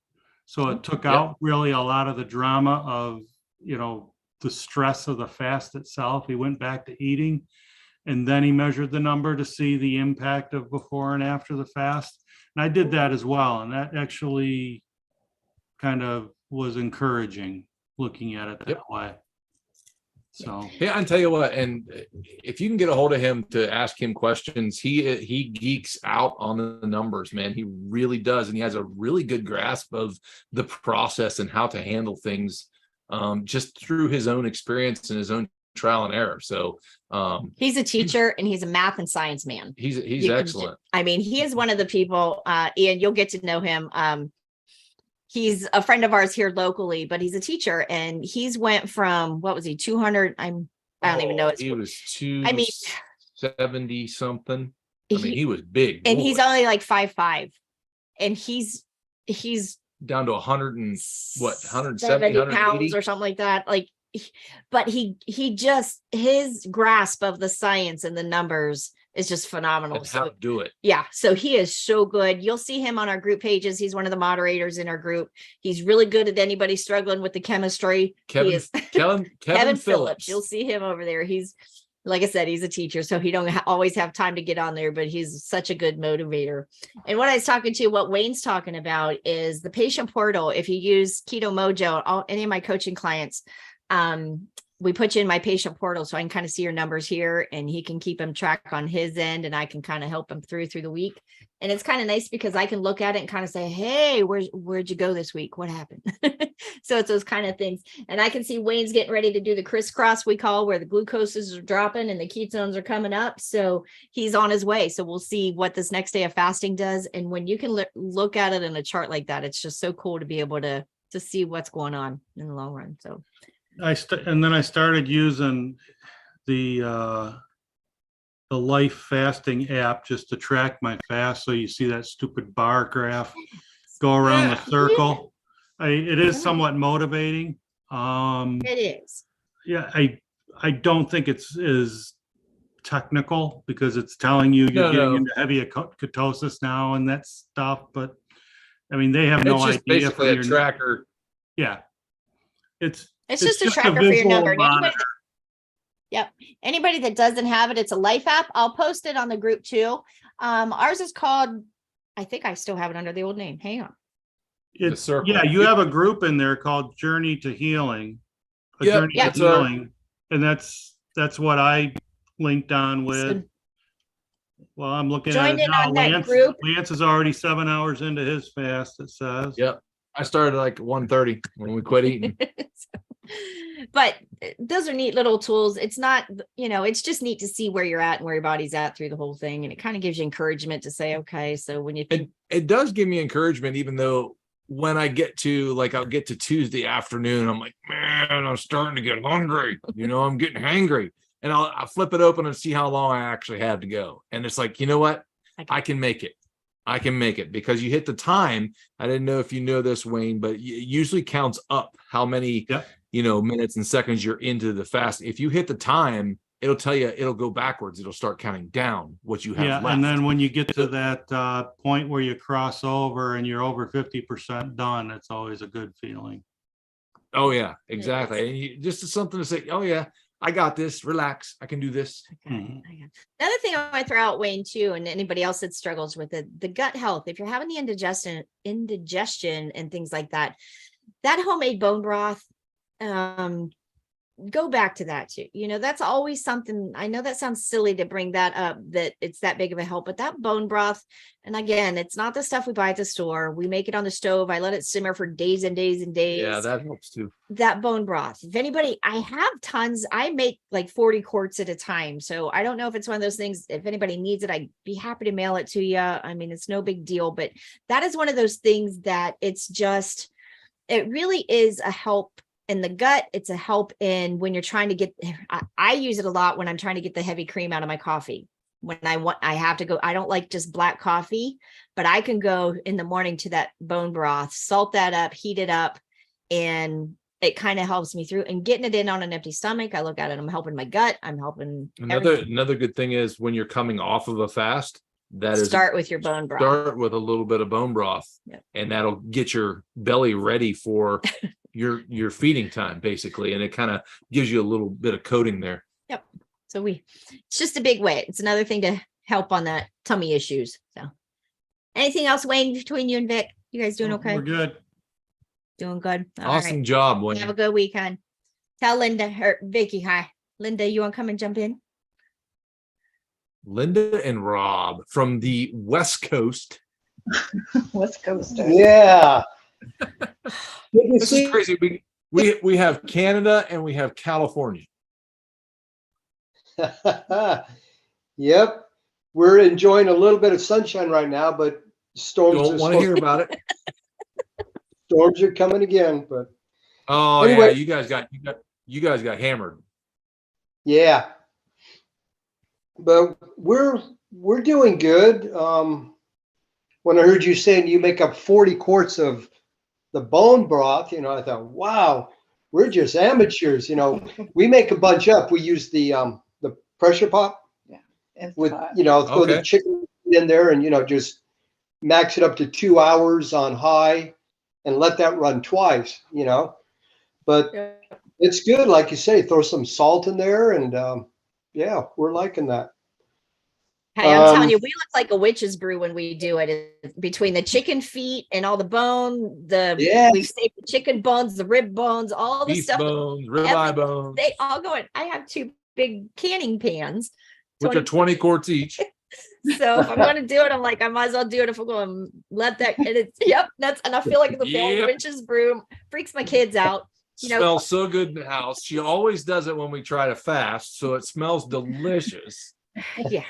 So it took out really a lot of the drama of, the stress of the fast itself. He went back to eating, and then he measured the number to see the impact of before and after the fast. And I did that as well. And that actually kind of was encouraging, looking at it that way. So Yeah, I tell you what, and if you can get a hold of him to ask him questions, he geeks out on the numbers, man. He really does, and he has a really good grasp of the process and how to handle things, just through his own experience and his own trial and error. So he's a teacher and he's a math and science man. He's excellent. He is one of the people, Ian, you'll get to know him. He's a friend of ours here locally, but he's a teacher, and he's went from, what was he, 200? I don't even know. He was 270 something. He was big. And he's only like 5'5", and he's down to 170 pounds or something like that. But he just, his grasp of the science and the numbers is just phenomenal. And how to do it. Yeah. So he is so good. You'll see him on our group pages. He's one of the moderators in our group. He's really good at anybody struggling with the chemistry. Kevin Phillips. You'll see him over there. He's, like I said, he's a teacher, so he don't always have time to get on there, but he's such a good motivator. And what I was talking to, what Wayne's talking about is the patient portal. If you use Keto Mojo, any of my coaching clients, we put you in my patient portal so I can kind of see your numbers here, and he can keep him track on his end, and I can kind of help him through the week. And it's kind of nice because I can look at it and kind of say, hey, where'd you go this week? What happened? So it's those kind of things. And I can see Wayne's getting ready to do the crisscross, we call, where the glucoses are dropping and the ketones are coming up. So he's on his way. So we'll see what this next day of fasting does. And when you can look at it in a chart like that, it's just so cool to be able to see what's going on in the long run. So and then I started using the Life Fasting app just to track my fast. So you see that stupid bar graph go around the circle. It is somewhat motivating. it is. Yeah, I don't think it's as technical because it's telling you you're getting into heavy ketosis now and that stuff. But they have no idea. It's just basically a tracker. Yeah, it's just a tracker for your number. Anybody that doesn't have it, it's a Life app. I'll post it on the group too. Ours is called, I think I still have it under the old name. Hang on. You have a group in there called Journey to Healing. Journey to Healing. And that's what I linked on with. Well, I'm looking at it now. Lance is already 7 hours into his fast, it says. Yep. I started like 1:30 when we quit eating. But those are neat little tools. It's not, it's just neat to see where you're at and where your body's at through the whole thing. And it kind of gives you encouragement to say, okay, so when you think it does give me encouragement, even though when I get to I'll get to Tuesday afternoon, I'm like, man, I'm starting to get hungry. I'm getting hangry. And I'll flip it open and see how long I actually have to go. And it's like, you know what? I can make it. I can make it because you hit the time. I didn't know if you know this, Wayne, but it usually counts up how many, minutes and seconds you're into the fast. If you hit the time, it'll tell you, it'll go backwards. It'll start counting down what you have Yeah, left. and then when you get to that point where you cross over and you're over 50% done, it's always a good feeling. Oh yeah, exactly. And you, just something to say, oh yeah, I got this. Relax. I can do this. Mhm. Another thing I want to throw out, Wayne, too, and anybody else that struggles with it, the gut health. If you're having the indigestion and things like that, that homemade bone broth, go back to that too. That's always something. I know that sounds silly to bring that up, that it's that big of a help, but that bone broth, and again, it's not the stuff we buy at the store. We make it on the stove. I let it simmer for days and days and days. Yeah, that helps too. That bone broth. If anybody, I have tons. I make like 40 quarts at a time. So I don't know if it's one of those things. If anybody needs it, I'd be happy to mail it to you. I mean, it's no big deal, but that is one of those things that it really is a help in the gut. It's a help in when you're trying to get, I use it a lot when I'm trying to get the heavy cream out of my coffee. When I have to go, I don't like just black coffee, but I can go in the morning to that bone broth, salt that up, heat it up, and it kind of helps me through. And getting it in on an empty stomach, I look at it, I'm helping my gut, I'm helping Another good thing is when you're coming off of a fast, start with your bone broth. Start with a little bit of bone broth, and that'll get your belly ready for your feeding time, basically. And it kind of gives you a little bit of coating there. Yep. So it's just a big way. It's another thing to help on that tummy issues. So anything else, Wayne, between you and Vic? You guys doing okay? We're good. Doing good. Awesome job, Wayne. Have a good weekend. Tell Linda or Vicky hi. Linda, you want to come and jump in? Linda and Rob from the West Coast. West Coast. Yeah. This is crazy. We have Canada and we have California. Yep. We're enjoying a little bit of sunshine right now, but storms Don't want to hear about it. Storms are coming again, but Oh anyway. yeah, you guys got hammered. Yeah. But we're doing good. When I heard you saying you make up 40 quarts of the bone broth, I thought, wow, we're just amateurs. We make a bunch up. We use the pressure pot with, throw the chicken in there and, just max it up to 2 hours on high and let that run twice, but it's good. Like you say, throw some salt in there and, yeah, we're liking that. Hey, I'm telling you, we look like a witch's brew when we do it. Between the chicken feet and all the bone, we've saved the chicken bones, the rib bones, all the Beef stuff. bones, ribeye bones. They all go in. I have 2 big canning pans. Which are 20 quarts each. So if I'm going to do it, I'm like, I might as well do it if we're going to let that. And it's, and I feel like the witch's brew freaks my kids out. Smells so good in the house. She always does it when we try to fast, so it smells delicious. Yeah,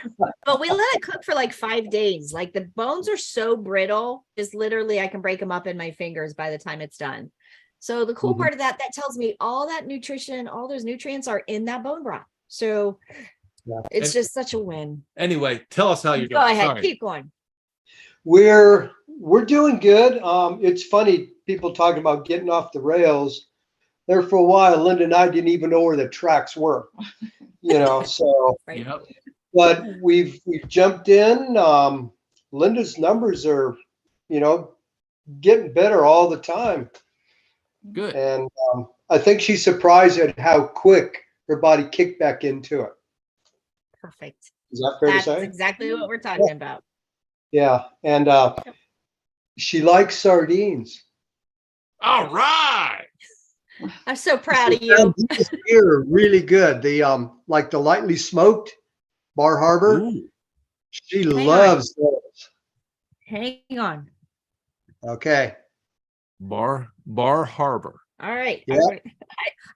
but we let it cook for like 5 days. Like the bones are so brittle, just literally I can break them up in my fingers by the time it's done. So the cool part of that tells me all that nutrition, all those nutrients are in that bone broth. So it's just such a win. Anyway, tell us how you're doing. Go ahead, Sorry. keep going. We're doing good. It's funny, people talking about getting off the rails. There for a while, Linda and I didn't even know where the tracks were, so. Right. Yep. But we've jumped in. Linda's numbers are, getting better all the time. Good. And I think she's surprised at how quick her body kicked back into it. Perfect. Is that fair to say? That's exactly what we're talking about. Yeah. And she likes sardines. All right. I'm so proud of you. Here, really good. The like the lightly smoked Bar Harbor. Ooh. She loves those. Hang on. Okay. Bar Harbor. All right. Yeah.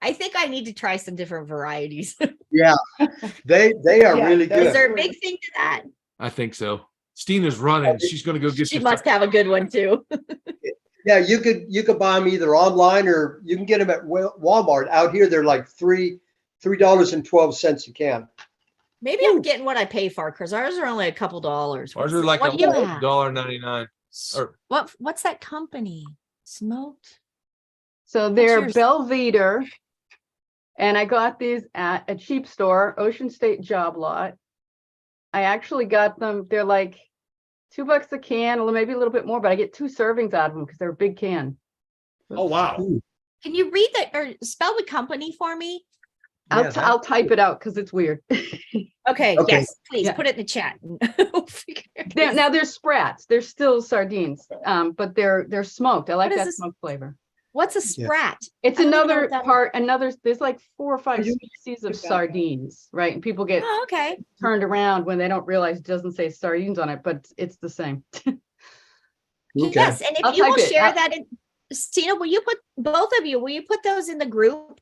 I think I need to try some different varieties. Yeah. They are really good. Is there a big thing to that? I think so. Stina's running. She's going to go get She must have a good one too. Yeah, you could buy them either online or you can get them at Walmart. Out here, they're like $3.12 a can. Maybe I'm getting what I pay for because ours are only a couple dollars. Ours are like What do you have? $1.99. Or What's that company? Smoked? So they're yours? Belvedere. And I got these at a cheap store, Ocean State Job Lot. I actually got them. They're like $2 a can, or maybe a little bit more, but I get 2 servings out of them because they're a big can. Oh, wow. Can you read that or spell the company for me? I'll type it out because it's weird. Okay. Okay. Yes, please Yeah. put it in the chat. Now they're sprats. They're still sardines, but they're smoked. I like What is that this? smoked flavor. What's a Yeah. sprat? It's I don't even know another what that there's like 4 or 5 you species of pick that? sardines, right? And people get Oh, okay. turned around when they don't realize it doesn't say sardines on it, but it's the same. Okay. Yes, and if I'll you will type it. share that in, Stina, will you put both of you? Will you put those in the group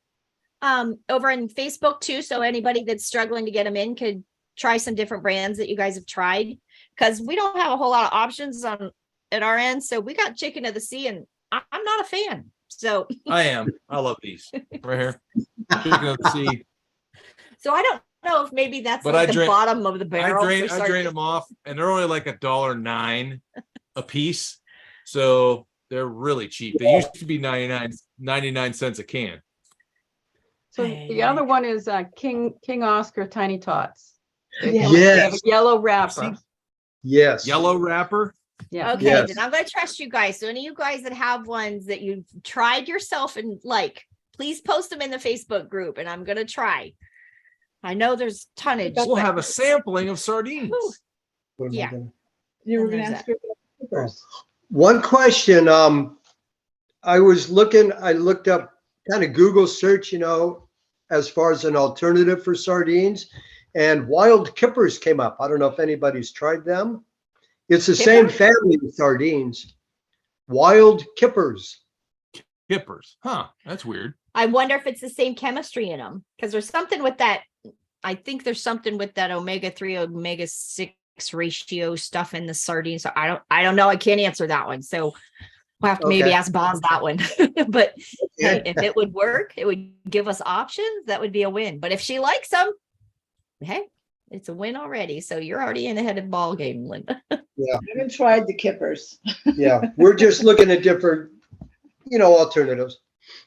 over on Facebook too, so anybody that's struggling to get them in could try some different brands that you guys have tried? Because we don't have a whole lot of options on at our end, so we got chicken of the sea, and I'm not a fan. So, I am. I love these right here. Chicken of the sea. so I don't know if maybe that's But like I the drain- bottom of the barrel. I for drain sardines. them off, and they're only like $1.09 a piece. So they're really cheap. They used to be 99 cents a can. So the other one is King Oscar Tiny Tots. They Yeah. have a Yes. yellow wrapper. Yes. Yellow wrapper. Yeah. Okay, Yes. then I'm going to trust you guys. So any of you guys that have ones that you've tried yourself and like, please post them in the Facebook group, and I'm going to try. I know there's tonnage. We'll have a sampling of sardines. Whew. What am I Yeah. gonna- You were And gonna there's ask her about peppers. One question, I looked up kind of Google search, as far as an alternative for sardines, and wild kippers came up. I don't know if anybody's tried them. It's the same Kipper? family of sardines. Wild kippers. Kippers. Huh. That's weird. I wonder if it's the same chemistry in them, because there's something with that. I think there's something with that omega-3, omega-6 ratio stuff in the sardines. So I don't know. I can't answer that one. So we'll have to maybe Okay. ask Boz that one. But hey, Okay. if it would work, it would give us options. That would be a win. But if she likes them, hey, it's a win already. So you're already in ahead of the ball game, Linda. I haven't tried the kippers. Yeah, we're just looking at different, alternatives.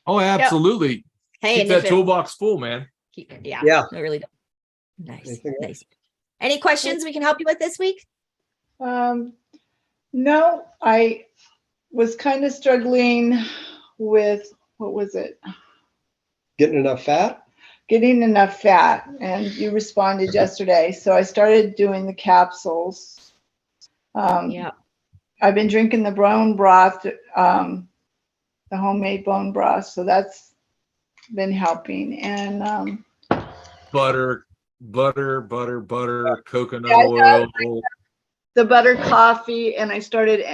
Oh, absolutely. Hey, Keep and that if it, toolbox full, man. yeah, Yeah. I really don't. Nice, Anything else? nice. Any questions we can help you with this week? No, I was kind of struggling with, what was it? Getting enough fat? Getting enough fat, and you responded yesterday. So I started doing the capsules. Yeah. I've been drinking the bone broth, the homemade bone broth. So that's been helping. And Butter, coconut Yeah, I oil. the butter coffee, and I started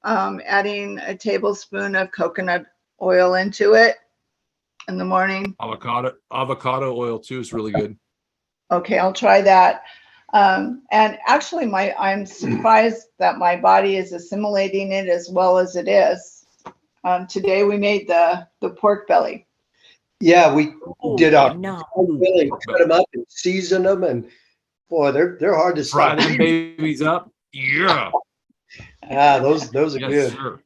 adding a tablespoon of coconut oil into it in the morning. Avocado oil too is really good. Okay, I'll try that. And actually, I'm surprised that my body is assimilating it as well as it is. Today we made the pork belly. Yeah, we did No. really cut them up and season them, and boy, they're hard to Fry stop. them babies up. Yeah. Those are Yes, good. sir.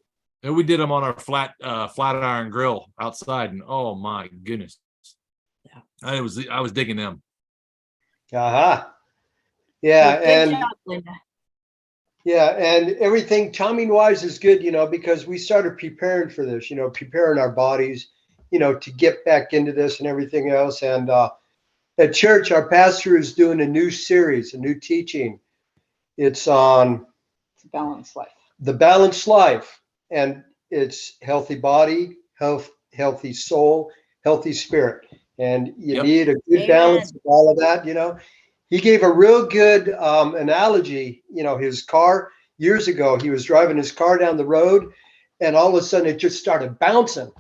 And we did them on our flat iron grill outside, and oh my goodness. Yeah. I was digging them. Uh-huh. Yeah, Good and job, Linda. yeah, and everything timing wise is good, because we started preparing for this, preparing our bodies, to get back into this and everything else. And at church, our pastor is doing a new series, a new teaching. It's on It's a balanced life. the balanced life, and it's healthy body, healthy soul, healthy spirit. And you Yep. need a good Amen. balance of all of that, He gave a real good analogy, his car years ago, he was driving his car down the road, and all of a sudden it just started bouncing.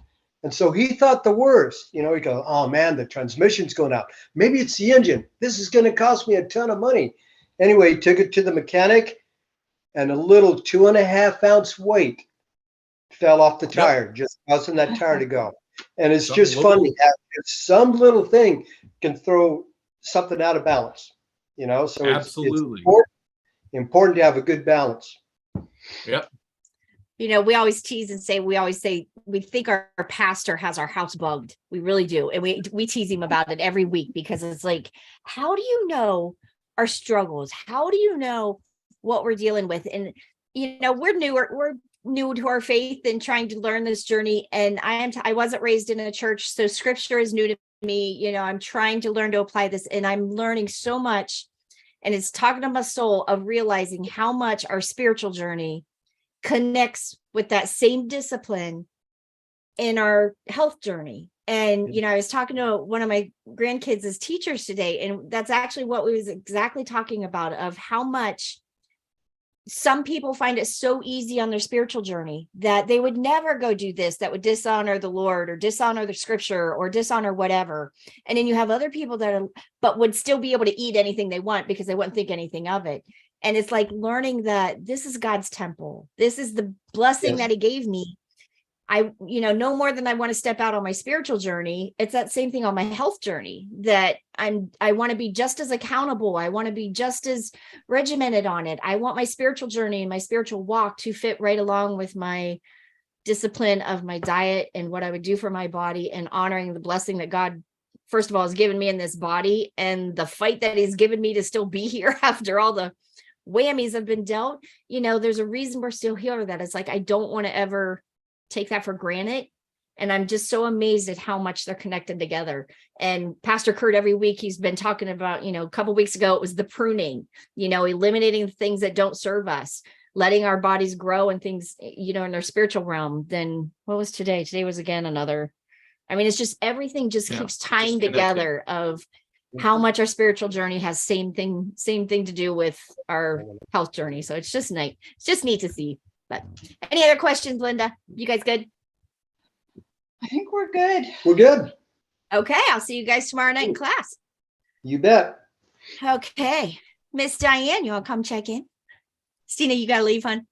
And so he thought the worst, he goes, oh man, the transmission's going out. Maybe it's the engine. This is going to cost me a ton of money. Anyway, he took it to the mechanic, and a little 2.5 ounce weight fell off the tire, just causing that tire to go. And it's Something just funny little. how some little thing can throw something out of balance, so it's Absolutely. important to have a good balance. Yep. We always tease and say, we always say we think our pastor has our house bugged. We really do. And we tease him about it every week, because it's like, how do you know our struggles? How do you know what we're dealing with? And, we're new to our faith and trying to learn this journey. And I wasn't raised in a church, so scripture is new to me. I'm trying to learn to apply this, and I'm learning so much. And it's talking to my soul of realizing how much our spiritual journey connects with that same discipline in our health journey. And, I was talking to one of my grandkids as teachers today, and that's actually what we was exactly talking about, of how much some people find it so easy on their spiritual journey that they would never go do this, that would dishonor the Lord or dishonor the scripture or dishonor whatever. And then you have other people but would still be able to eat anything they want because they wouldn't think anything of it. And it's like learning that this is God's temple. This is the blessing that he gave me. No more than I want to step out on my spiritual journey. It's that same thing on my health journey, that I want to be just as accountable. I want to be just as regimented on it. I want my spiritual journey and my spiritual walk to fit right along with my discipline of my diet and what I would do for my body, and honoring the blessing that God, first of all, has given me in this body, and the fight that he's given me to still be here after all the whammies have been dealt. There's a reason we're still here. That it's like, I don't want to ever take that for granted. And I'm just so amazed at how much they're connected together. And Pastor Kurt, every week he's been talking about, a couple of weeks ago, it was the pruning, eliminating the things that don't serve us, letting our bodies grow and things, in their spiritual realm. Then what was today? Today was again another. It's just everything just keeps tying together of how much our spiritual journey has same thing to do with our health journey. So it's just neat. It's just neat to see. But any other questions, Linda? You guys good? I think we're good. We're good. Okay, I'll see you guys tomorrow night in class. You bet. Okay, Miss Diane, you want to come check in? Stina, you got to leave, hon.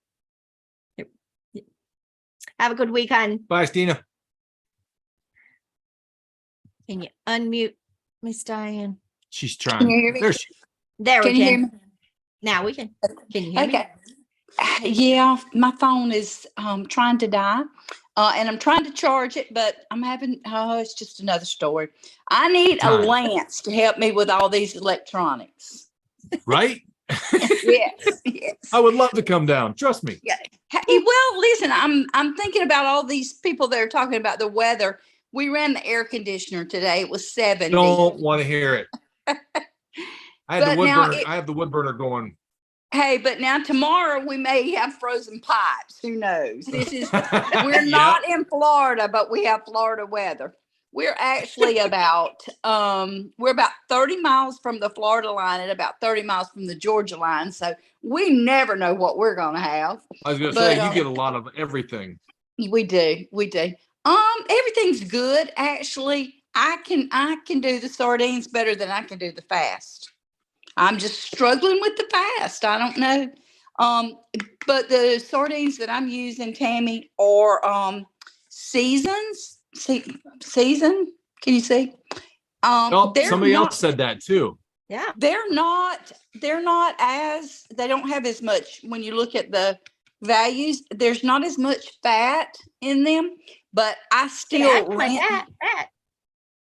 Have a good week, hon. Bye, Stina. Can you unmute Miss Diane? She's trying. Can you hear me? There we Can you hear can. me? Now we can. Can you hear me? Okay. Yeah, my phone is trying to die, and I'm trying to charge it, but I'm having, it's just another story. I need a Lance to help me with all these electronics. Right? Yes. I would love to come down. Trust me. Yeah. Well, listen, I'm thinking about all these people that are talking about the weather. We ran the air conditioner today. It was 70. Don't want to hear it. I have the wood burner going. Hey, but now tomorrow we may have frozen pipes. Who knows? We're not in Florida, but we have Florida weather. We're actually about 30 miles from the Florida line and about 30 miles from the Georgia line. So we never know what we're going to have. I was going to say, you get a lot of everything. We do. Everything's good. Actually, I can do the sardines better than I can do the fast. I'm just struggling with the fast. I don't know. But the sardines that I'm using, Tammy, are seasons. Season. Can you see? Somebody else said that too. Yeah. They don't have as much, when you look at the values, there's not as much fat in them, but I still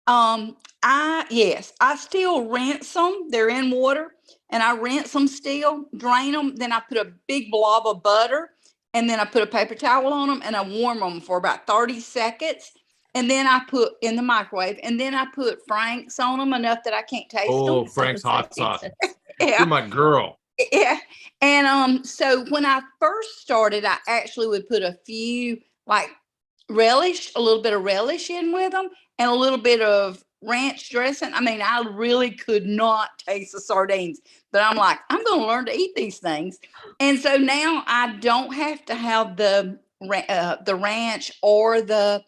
I still rinse them. They're in water, and I rinse them still, drain them. Then I put a big blob of butter, and then I put a paper towel on them, and I warm them for about 30 seconds. And then I put in the microwave, and then I put Frank's on them enough that I can't taste them. Oh, Frank's hot sauce. Yeah. You're my girl. Yeah. And so when I first started, I actually would put a few a little bit of relish in with them, and a little bit of ranch dressing. I really could not taste the sardines, but I'm like, I'm going to learn to eat these things. And so now I don't have to have the ranch or the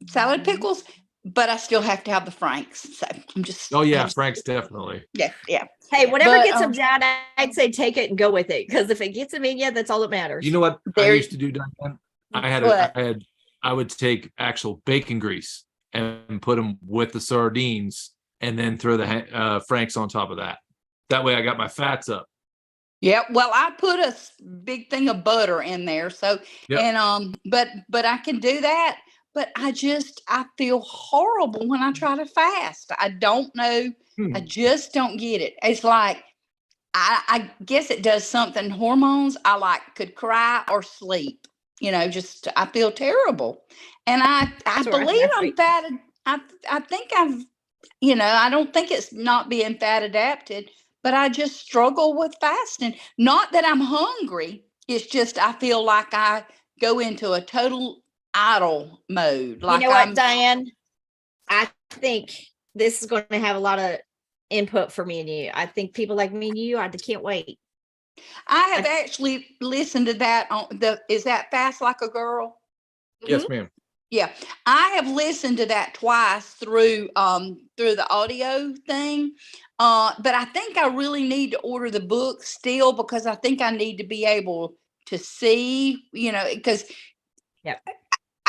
salad pickles, but I still have to have the Frank's. So I'm just. Oh yeah, Frank's definitely. Yeah. Hey, whatever gets them down, I'd say take it and go with it, because if it gets them in you, that's all that matters. You know what I used to do, Diane? I would take actual bacon grease and put them with the sardines, and then throw the Frank's on top of that. That way, I got my fats up. Yeah, well, I put a big thing of butter in there. So, Yep. and but I can do that. But I feel horrible when I try to fast. I don't know. I just don't get it. It's like I guess it does something. Hormones. I like could cry or sleep. Just I feel terrible, and I That's where believe that's I'm right. fat. I think I've I don't think it's not being fat adapted, but I just struggle with fasting. Not that I'm hungry. It's just I feel like I go into a total idle mode. You Like know what, I'm Diane? I think this is going to have a lot of input for me and you. I think people like me and you, I can't wait. I have actually listened to that on is that Fast Like a Girl? Yes, ma'am. Yeah. I have listened to that twice through the audio thing. But I think I really need to order the book still because I think I need to be able to see, because Yep.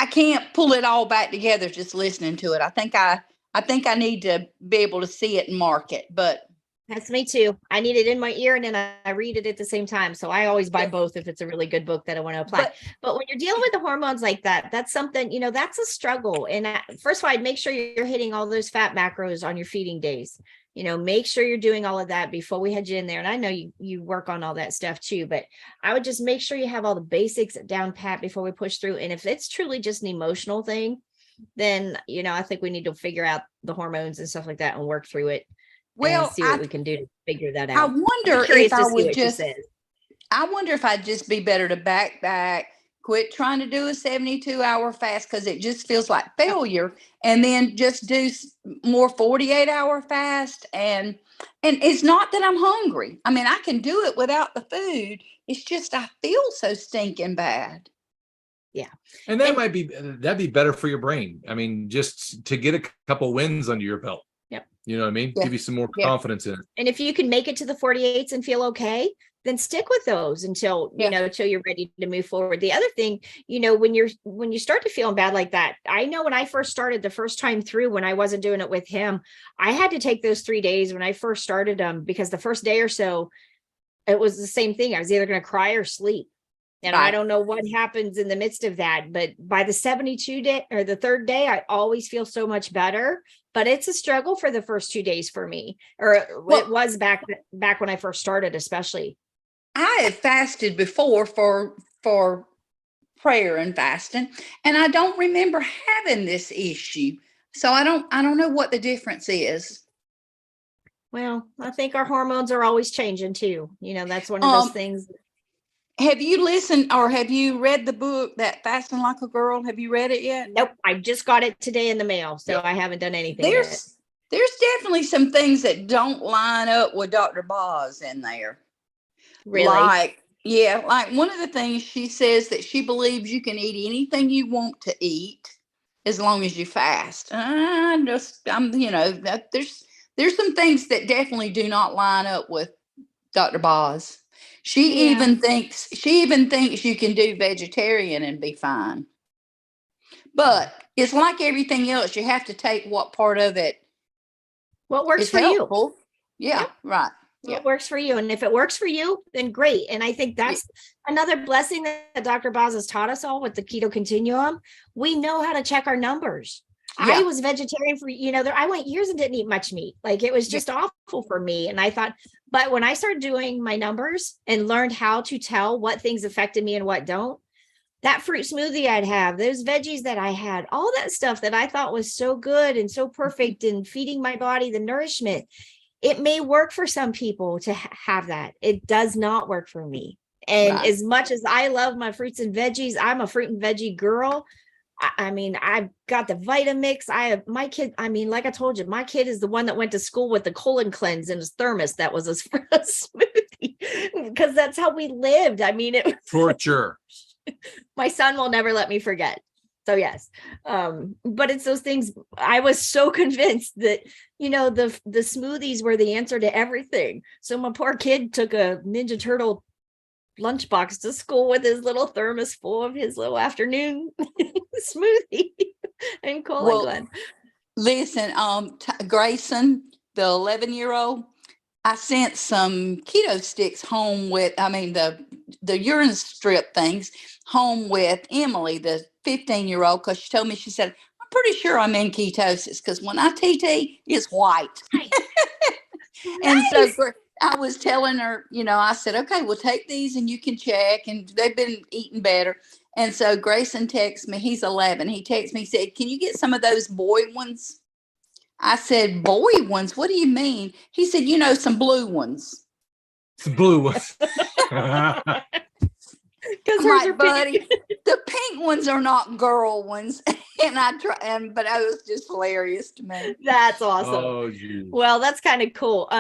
I can't pull it all back together just listening to it. I think I need to be able to see it and mark it, but That's me too. I need it in my ear and then I read it at the same time. So I always buy both if it's a really good book that I want to apply. But when you're dealing with the hormones like that, that's something, that's a struggle. And first of all, I'd make sure you're hitting all those fat macros on your feeding days. Make sure you're doing all of that before we head you in there. And I know you work on all that stuff too, but I would just make sure you have all the basics down pat before we push through. And if it's truly just an emotional thing, then, I think we need to figure out the hormones and stuff like that and work through it. well, And see what we can do to figure that I out. wonder Curious if to I see would what she just says. I wonder if I'd just be better to back, quit trying to do a 72-hour fast because it just feels like failure, and then just do more 48-hour fast. And it's not that I'm hungry. I mean, I can do it without the food. It's just I feel so stinking bad. Yeah. And that'd be better for your brain. I mean, just to get a couple wins under your belt. Yep. You know what I mean? Yeah. Give you some more Yeah. confidence in it. And if you can make it to the 48s and feel okay, then stick with those until until you're ready to move forward. The other thing, when you start to feel bad like that, I know when I first started the first time through, when I wasn't doing it with him, I had to take those 3 days when I first started because the first day or so, it was the same thing. I was either going to cry or sleep. And I don't know what happens in the midst of that, but by the 72 day or the third day, I always feel so much better. But it's a struggle for the first 2 days for me, or it was back when I first started, especially. I have fasted before for prayer and fasting, and I don't remember having this issue. So I don't know what the difference is. Well, I think our hormones are always changing too. That's one of those things. Have you listened or have you read the book, that Fasting Like a Girl? Have you read it yet? Nope. I just got it today in the mail, so I haven't done anything. There's definitely some things that don't line up with drboz in there. Really? Like one of the things she says that she believes you can eat anything you want to eat as long as you fast. There's some things that definitely do not line up with drboz. She even thinks you can do vegetarian and be fine. But it's like everything else. You have to take what part of it. What works for helpful. you? Yeah, right. What works for you. And if it works for you, then great. And I think that's another blessing that Dr. Boz has taught us all with the keto continuum. We know how to check our numbers. I was vegetarian for, I went years and didn't eat much meat. Like it was just awful for me. And I thought, but when I started doing my numbers and learned how to tell what things affected me and what don't, that fruit smoothie I'd have, those veggies that I had, all that stuff that I thought was so good and so perfect in feeding my body the nourishment, it may work for some people to have that. It does not work for me. And as much as I love my fruits and veggies, I'm a fruit and veggie girl. I mean, I've got the Vitamix. I have my kid. I mean, like I told you, my kid is the one that went to school with the colon cleanse in his thermos. That was a smoothie because that's how we lived. I mean, it was torture. My son will never let me forget. So yes. But it's those things. I was so convinced that, the smoothies were the answer to everything. So my poor kid took a Ninja Turtle lunchbox to school with his little thermos full of his little afternoon smoothie and colon cleanse. Listen, Grayson, the 11-year-old, I sent some keto sticks home with, I mean, the urine strip things home with Emily, the 15-year-old, because she told me, she said, I'm pretty sure I'm in ketosis because when I TT, it's white. And so I was telling her, I said, okay, we'll take these and you can check. And they've been eating better. And so Grayson texts me, he's 11. He texts me, said, can you get some of those boy ones? I said, boy ones? What do you mean? He said, some blue ones. Some blue ones. Because I'm like, buddy, the pink ones are not girl ones. And but it was just hilarious to me. That's awesome. Oh, geez. Well, that's kind of cool.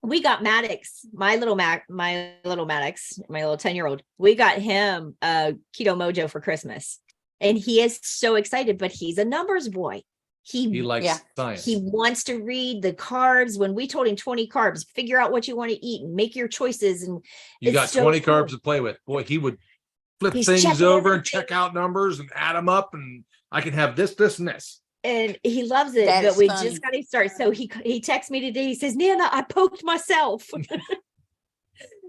We got Maddox, my little Maddox, my little 10-year-old. We got him Keto Mojo for Christmas, and he is so excited. But he's a numbers boy. He likes science. He wants to read the carbs. When we told him 20 carbs, figure out what you want to eat and make your choices. And you got 20 carbs to play with. Boy, he would flip things over and check out numbers and add them up, and I can have this, this, and this. And he loves it, but we just got to start. So he texted me today. He says, Nana, I poked myself.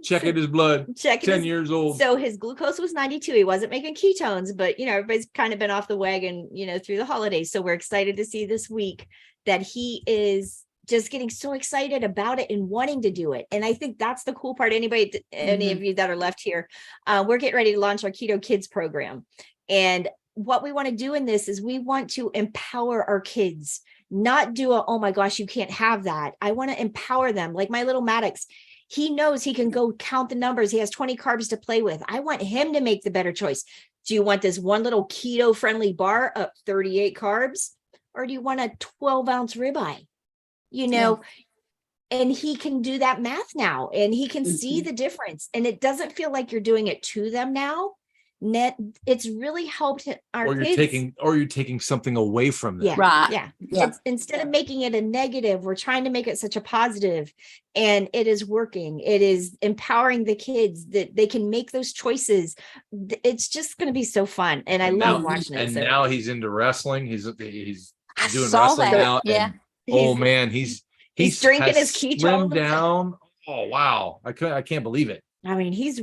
Checking his blood. 10 years old. So his glucose was 92. He wasn't making ketones, but everybody's kind of been off the wagon, through the holidays. So we're excited to see this week that he is just getting so excited about it and wanting to do it. And I think that's the cool part. Any of you that are left here, we're getting ready to launch our Keto Kids program. And what we want to do in this is we want to empower our kids, not do oh my gosh, you can't have that. I want to empower them. Like my little Maddox, he knows he can go count the numbers. He has 20 carbs to play with. I want him to make the better choice. Do you want this one little keto friendly bar of 38 carbs? Or do you want a 12-ounce ribeye? And he can do that math now, and he can see the difference. And it doesn't feel like you're doing it to them now. It's really helped our kids. Or you're taking something away from them. Yeah, right. Yeah. Instead of making it a negative, we're trying to make it such a positive, and it is working. It is empowering the kids that they can make those choices. It's just going to be so fun, and I love watching it. And now he's into wrestling. He's doing wrestling now. Yeah. Oh man, he's drinking his ketones. Slimmed down. Oh wow, I can't believe it. I mean, he's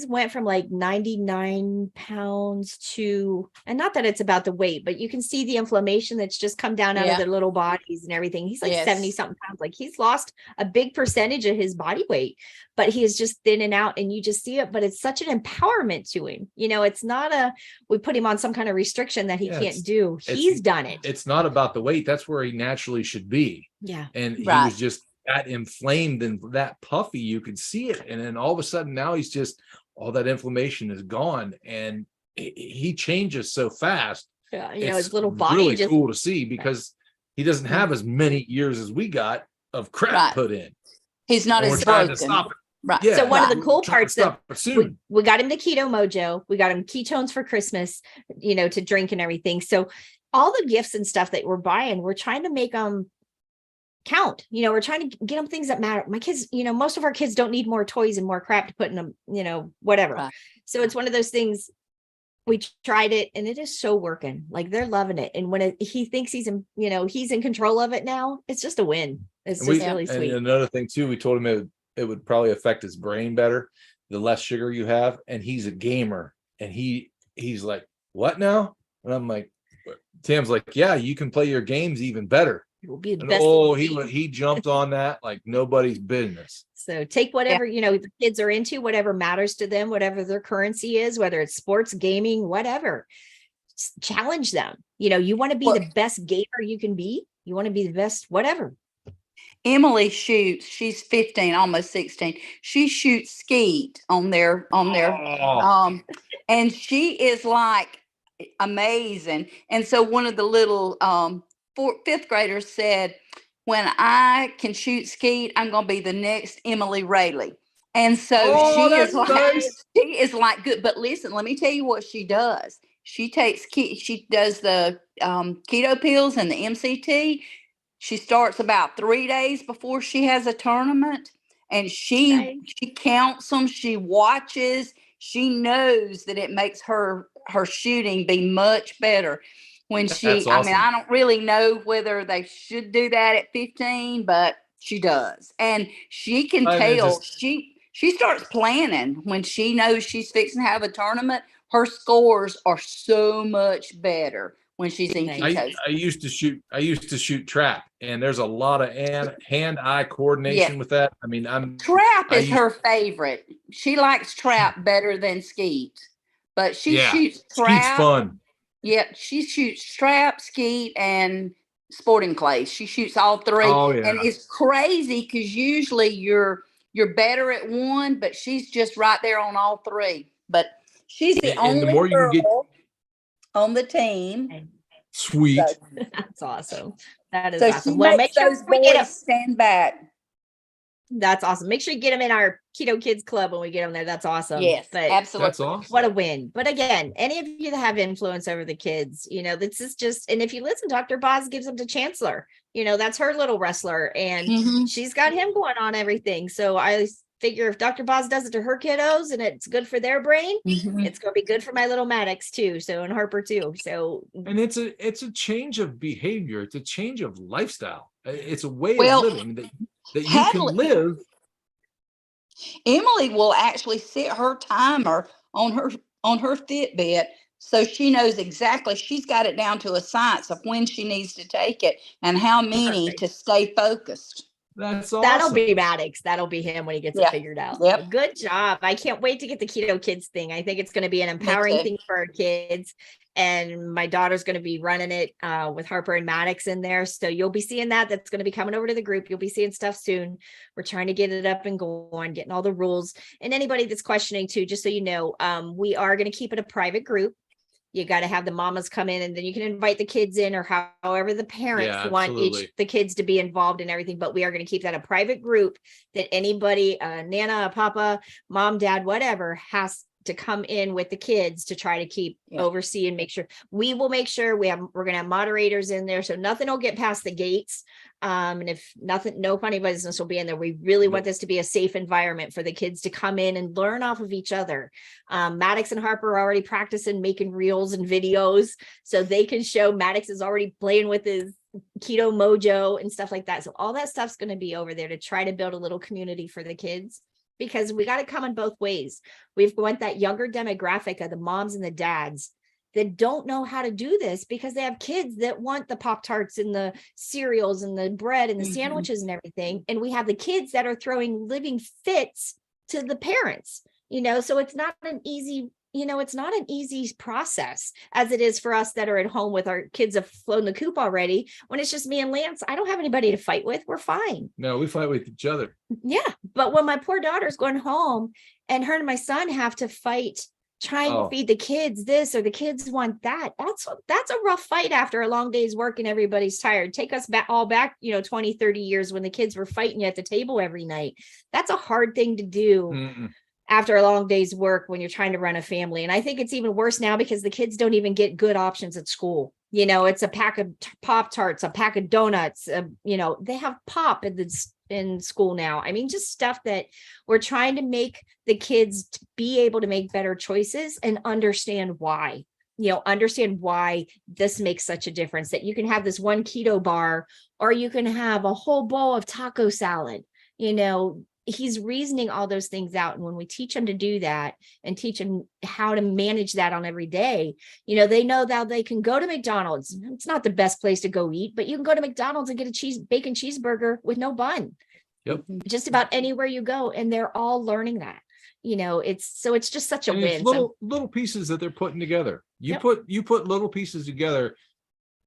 went from like 99 pounds to, and not that it's about the weight, but you can see the inflammation that's just come down out of their little bodies and everything. He's like 70 something pounds. Like he's lost a big percentage of his body weight, but he is just thinning out, and you just see it. But it's such an empowerment to him. It's not we put him on some kind of restriction that he can't do. He's done it. It's not about the weight. That's where he naturally should be. Yeah. And he was just that inflamed and that puffy, you could see it. And then all of a sudden now he's just, all that inflammation is gone, and he changes so fast. Yeah. His little body really cool to see, because he doesn't have as many years as we got of crap put in. He's not as broken. Right. Yeah, so one of the cool parts that we got him the Keto Mojo, we got him ketones for Christmas, to drink and everything. So all the gifts and stuff that we're buying, we're trying to make them count. We're trying to get them things that matter. My kids, most of our kids don't need more toys and more crap to put in them, whatever. Right. So it's one of those things. We tried it, and it is so working. Like they're loving it. And when he thinks he's in control of it now, it's just a win. It's just really sweet. And another thing too, we told him it would probably affect his brain better, the less sugar you have. And he's a gamer, and he's like, what now? And I'm like, Tam's like, yeah, you can play your games even better. It will be the best. He jumped on that like nobody's business. So take whatever, the kids are into, whatever matters to them, whatever their currency is, whether it's sports, gaming, whatever. Just challenge them. You want to be the best gamer you can be. You want to be the best, whatever. Emily shoots. She's 15, almost 16. She shoots skeet on their and she is like amazing. And so one of the little fifth graders said, when I can shoot skeet, I'm going to be the next Emily Rayleigh. And so she is like good. But listen, let me tell you what she does. She does the keto pills and the MCT. She starts about 3 days before she has a tournament, and she counts them. She watches. She knows that it makes her shooting be much better. When awesome. I don't really know whether they should do that at 15, but She does. And she can I mean, tell just- she starts planning when she knows she's fixing to have a tournament. Her scores are so much better when she's in Nice. keto. I used to shoot trap, and there's a lot of hand-eye coordination Yeah. with that. I mean, Trap I is used- her favorite. She likes trap better than skeet, but she Yeah, shoots Skeet's trap. fun. Yeah, she shoots trap, skeet, and sporting clays. She shoots all three. Oh, yeah. And it's crazy because usually you're better at one, but she's just right there on all three. But she's the And the only more you can get- girl on the team. Sweet. So, That's awesome. That is so awesome. she Well, make makes sure those we get boys stand back. That's awesome. Make sure you get them in our Keto Kids Club when we get them there. That's awesome. Yes, But absolutely. That's awesome. what a win. But again, any of you that have influence over the kids, this is just, and if you listen, Dr. Boz gives them to Chancellor, that's her little wrestler, and Mhm. she's got him going on everything. So I figure if Dr. Boz does it to her kiddos and it's good for their brain, Mhm. it's going to be good for my little Maddox too. So, and Harper too. So, And it's a change of behavior. It's a change of lifestyle. It's a way Well, of living that you can Hadley- live. Emily will actually set her timer on her Fitbit, so she knows exactly. She's got it down to a science of when she needs to take it and how many Perfect. to stay focused. That's awesome. that'll be Maddox. That'll be him when he gets Yeah. it figured out. Yep. Good job. I can't wait to get the Keto Kids thing. I think it's going to be an empowering too. thing for our kids. And my daughter's going to be running it with Harper and Maddox in there. So you'll be seeing that. That's going to be coming over to the group. You'll be seeing stuff soon. We're trying to get it up and going, getting all the rules. And anybody that's questioning too, just so you know, we are going to keep it a private group. You got to have the mamas come in, and then you can invite the kids in, or however the parents Yeah, want absolutely. the kids to be involved in everything. But we are going to keep that a private group that anybody, Nana, a Papa, mom, dad, whatever, has to come in with the kids to try to keep oversee and make sure. We will make sure we're going to have moderators in there, so nothing will get past the gates. And if nothing, no funny business will be in there. We really want this to be a safe environment for the kids to come in and learn off of each other. Maddox and Harper are already practicing making reels and videos, so they can show. Maddox is already playing with his keto mojo and stuff like that. So all that stuff's going to be over there to try to build a little community for the kids, because we got to come in both ways. We've got that younger demographic of the moms and the dads that don't know how to do this because they have kids that want the Pop-Tarts and the cereals and the bread and the sandwiches and everything. And we have the kids that are throwing living fits to the parents, so it's not an easy, it's not an easy process as it is for us that are at home with our kids have flown the coop already. When it's just me and Lance, I don't have anybody to fight with. We're fine. No, we fight with each other. Yeah. But when my poor daughter's going home and her and my son have to fight trying to feed the kids this or the kids want that, that's a rough fight after a long day's work and everybody's tired. Take us back 20, 30 years when the kids were fighting you at the table every night. That's a hard thing to do after a long day's work when you're trying to run a family. And I think it's even worse now because the kids don't even get good options at school. It's a pack of Pop-Tarts, a pack of donuts, they have pop in school now. I mean, just stuff that we're trying to make the kids to be able to make better choices and understand why, understand why this makes such a difference, that you can have this one keto bar or you can have a whole bowl of taco salad. He's reasoning all those things out. And when we teach them to do that and teach them how to manage that on every day, they know that they can go to McDonald's. It's not the best place to go eat, but you can go to McDonald's and get a bacon cheeseburger with no bun. Yep. Just about anywhere you go. And they're all learning that, it's just such a And win. it's little pieces that they're putting together. You put little pieces together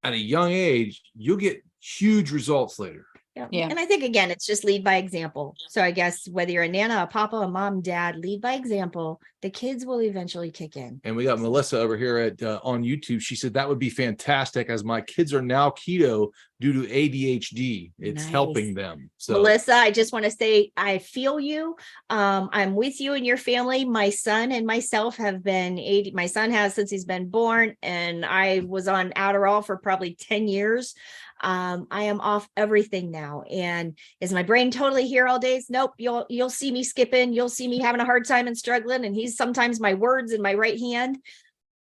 at a young age, you'll get huge results later. Yeah. And I think, again, it's just lead by example. So I guess whether you're a Nana, a Papa, a mom, dad, lead by example, the kids will eventually kick in. And we got Melissa over here on YouTube. She said that would be fantastic as my kids are now keto due to ADHD. It's helping them. So Melissa, I just want to say, I feel you. I'm with you and your family. My son and myself have been my son has since he's been born, and I was on Adderall for probably 10 years. I am off everything now. And is my brain totally here all days? Nope. You'll see me skipping. You'll see me having a hard time and struggling. And he's sometimes my words in my right hand.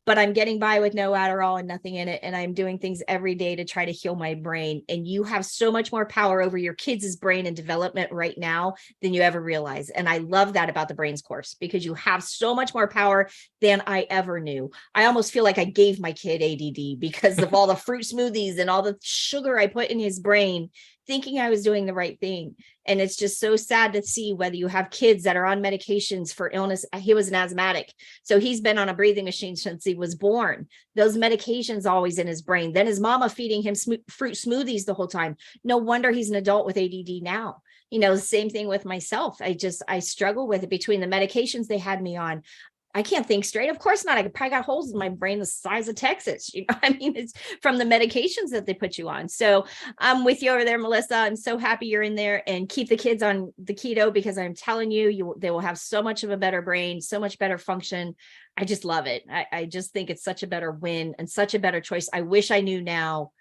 but I'm getting by with no Adderall and nothing in it. And I'm doing things every day to try to heal my brain. And you have so much more power over your kids' brain and development right now than you ever realize. And I love that about the brains course, because you have so much more power than I ever knew. I almost feel like I gave my kid ADD because of all the fruit smoothies and all the sugar I put in his brain, thinking I was doing the right thing. And it's just so sad to see whether you have kids that are on medications for illness. He was an asthmatic, so he's been on a breathing machine since he was born. Those medications always in his brain. Then his mama feeding him fruit smoothies the whole time. No wonder he's an adult with ADD now. The same thing with myself. I struggle with it between the medications they had me on. I can't think straight. Of course not. I probably got holes in my brain the size of Texas. It's from the medications that they put you on. So I'm with you over there, Melissa. I'm so happy you're in there, and keep the kids on the keto, because I'm telling you, they will have so much of a better brain, so much better function. I just love it. I just think it's such a better win and such a better choice. I wish I knew now,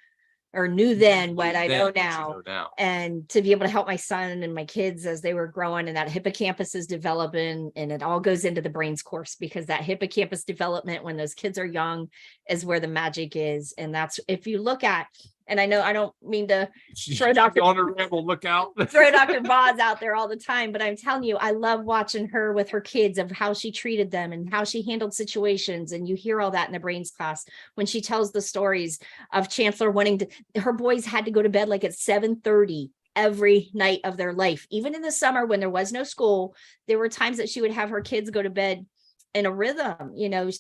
or knew then what I know now, and to be able to help my son and my kids as they were growing, and that hippocampus is developing, and it all goes into the brains course, because that hippocampus development when those kids are young is where the magic is. And that's, if you look at, and I know I don't mean to throw Dr. Look out. throw Dr. Boz out there all the time, but I'm telling you, I love watching her with her kids, of how she treated them and how she handled situations. And you hear all that in the brains class when she tells the stories of Chancellor wanting to, her boys had to go to bed like at 7:30 every night of their life. Even in the summer when there was no school, there were times that she would have her kids go to bed in a rhythm.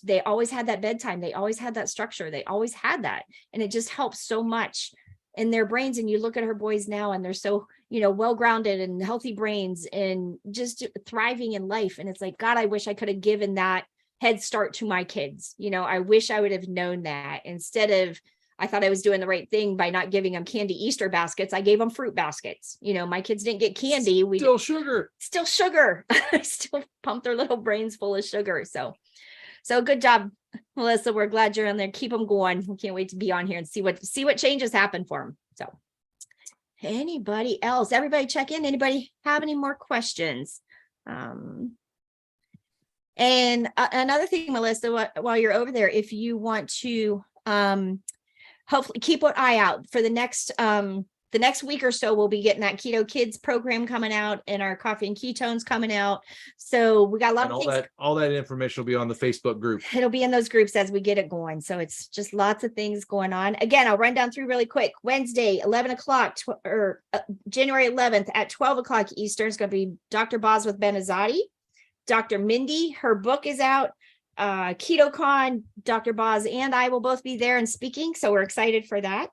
They always had that bedtime. They always had that structure. They always had that. And it just helps so much in their brains. And you look at her boys now, and they're so, well-grounded and healthy brains and just thriving in life. And it's like, God, I wish I could have given that head start to my kids. I wish I would have known that. Instead of, I thought I was doing the right thing by not giving them candy Easter baskets. I gave them fruit baskets. My kids didn't get candy. Still sugar. I still pump their little brains full of sugar. So good job, Melissa. We're glad you're on there. Keep them going. We can't wait to be on here and see what changes happen for them. So anybody else, everybody check in. Anybody have any more questions? And another thing, Melissa, while you're over there, if you want to, hopefully keep an eye out for the next week or so. We'll be getting that Keto Kids program coming out, and our coffee and ketones coming out. So we got a lot of things. All that information will be on the Facebook group. It'll be in those groups as we get it going. So it's just lots of things going on. Again, I'll run down through really quick. Wednesday, 11 o'clock, January 11th at 12 o'clock Eastern is going to be Dr. Boz with Benazati. Dr. Mindy, her book is out. KetoCon, Dr. Boz and I will both be there and speaking. So we're excited for that.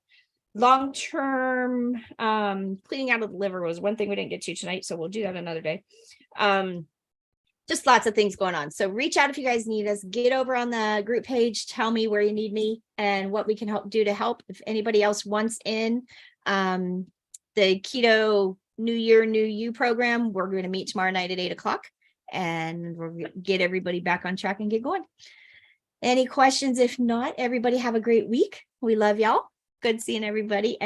Long-term cleaning out of the liver was one thing we didn't get to tonight. So we'll do that another day. Just lots of things going on. So reach out if you guys need us. Get over on the group page. Tell me where you need me and what we can do to help. If anybody else wants in the Keto New Year, New You program, we're going to meet tomorrow night at 8 o'clock. And we'll get everybody back on track and get going. Any questions? If not, everybody have a great week. We love y'all. Good seeing everybody.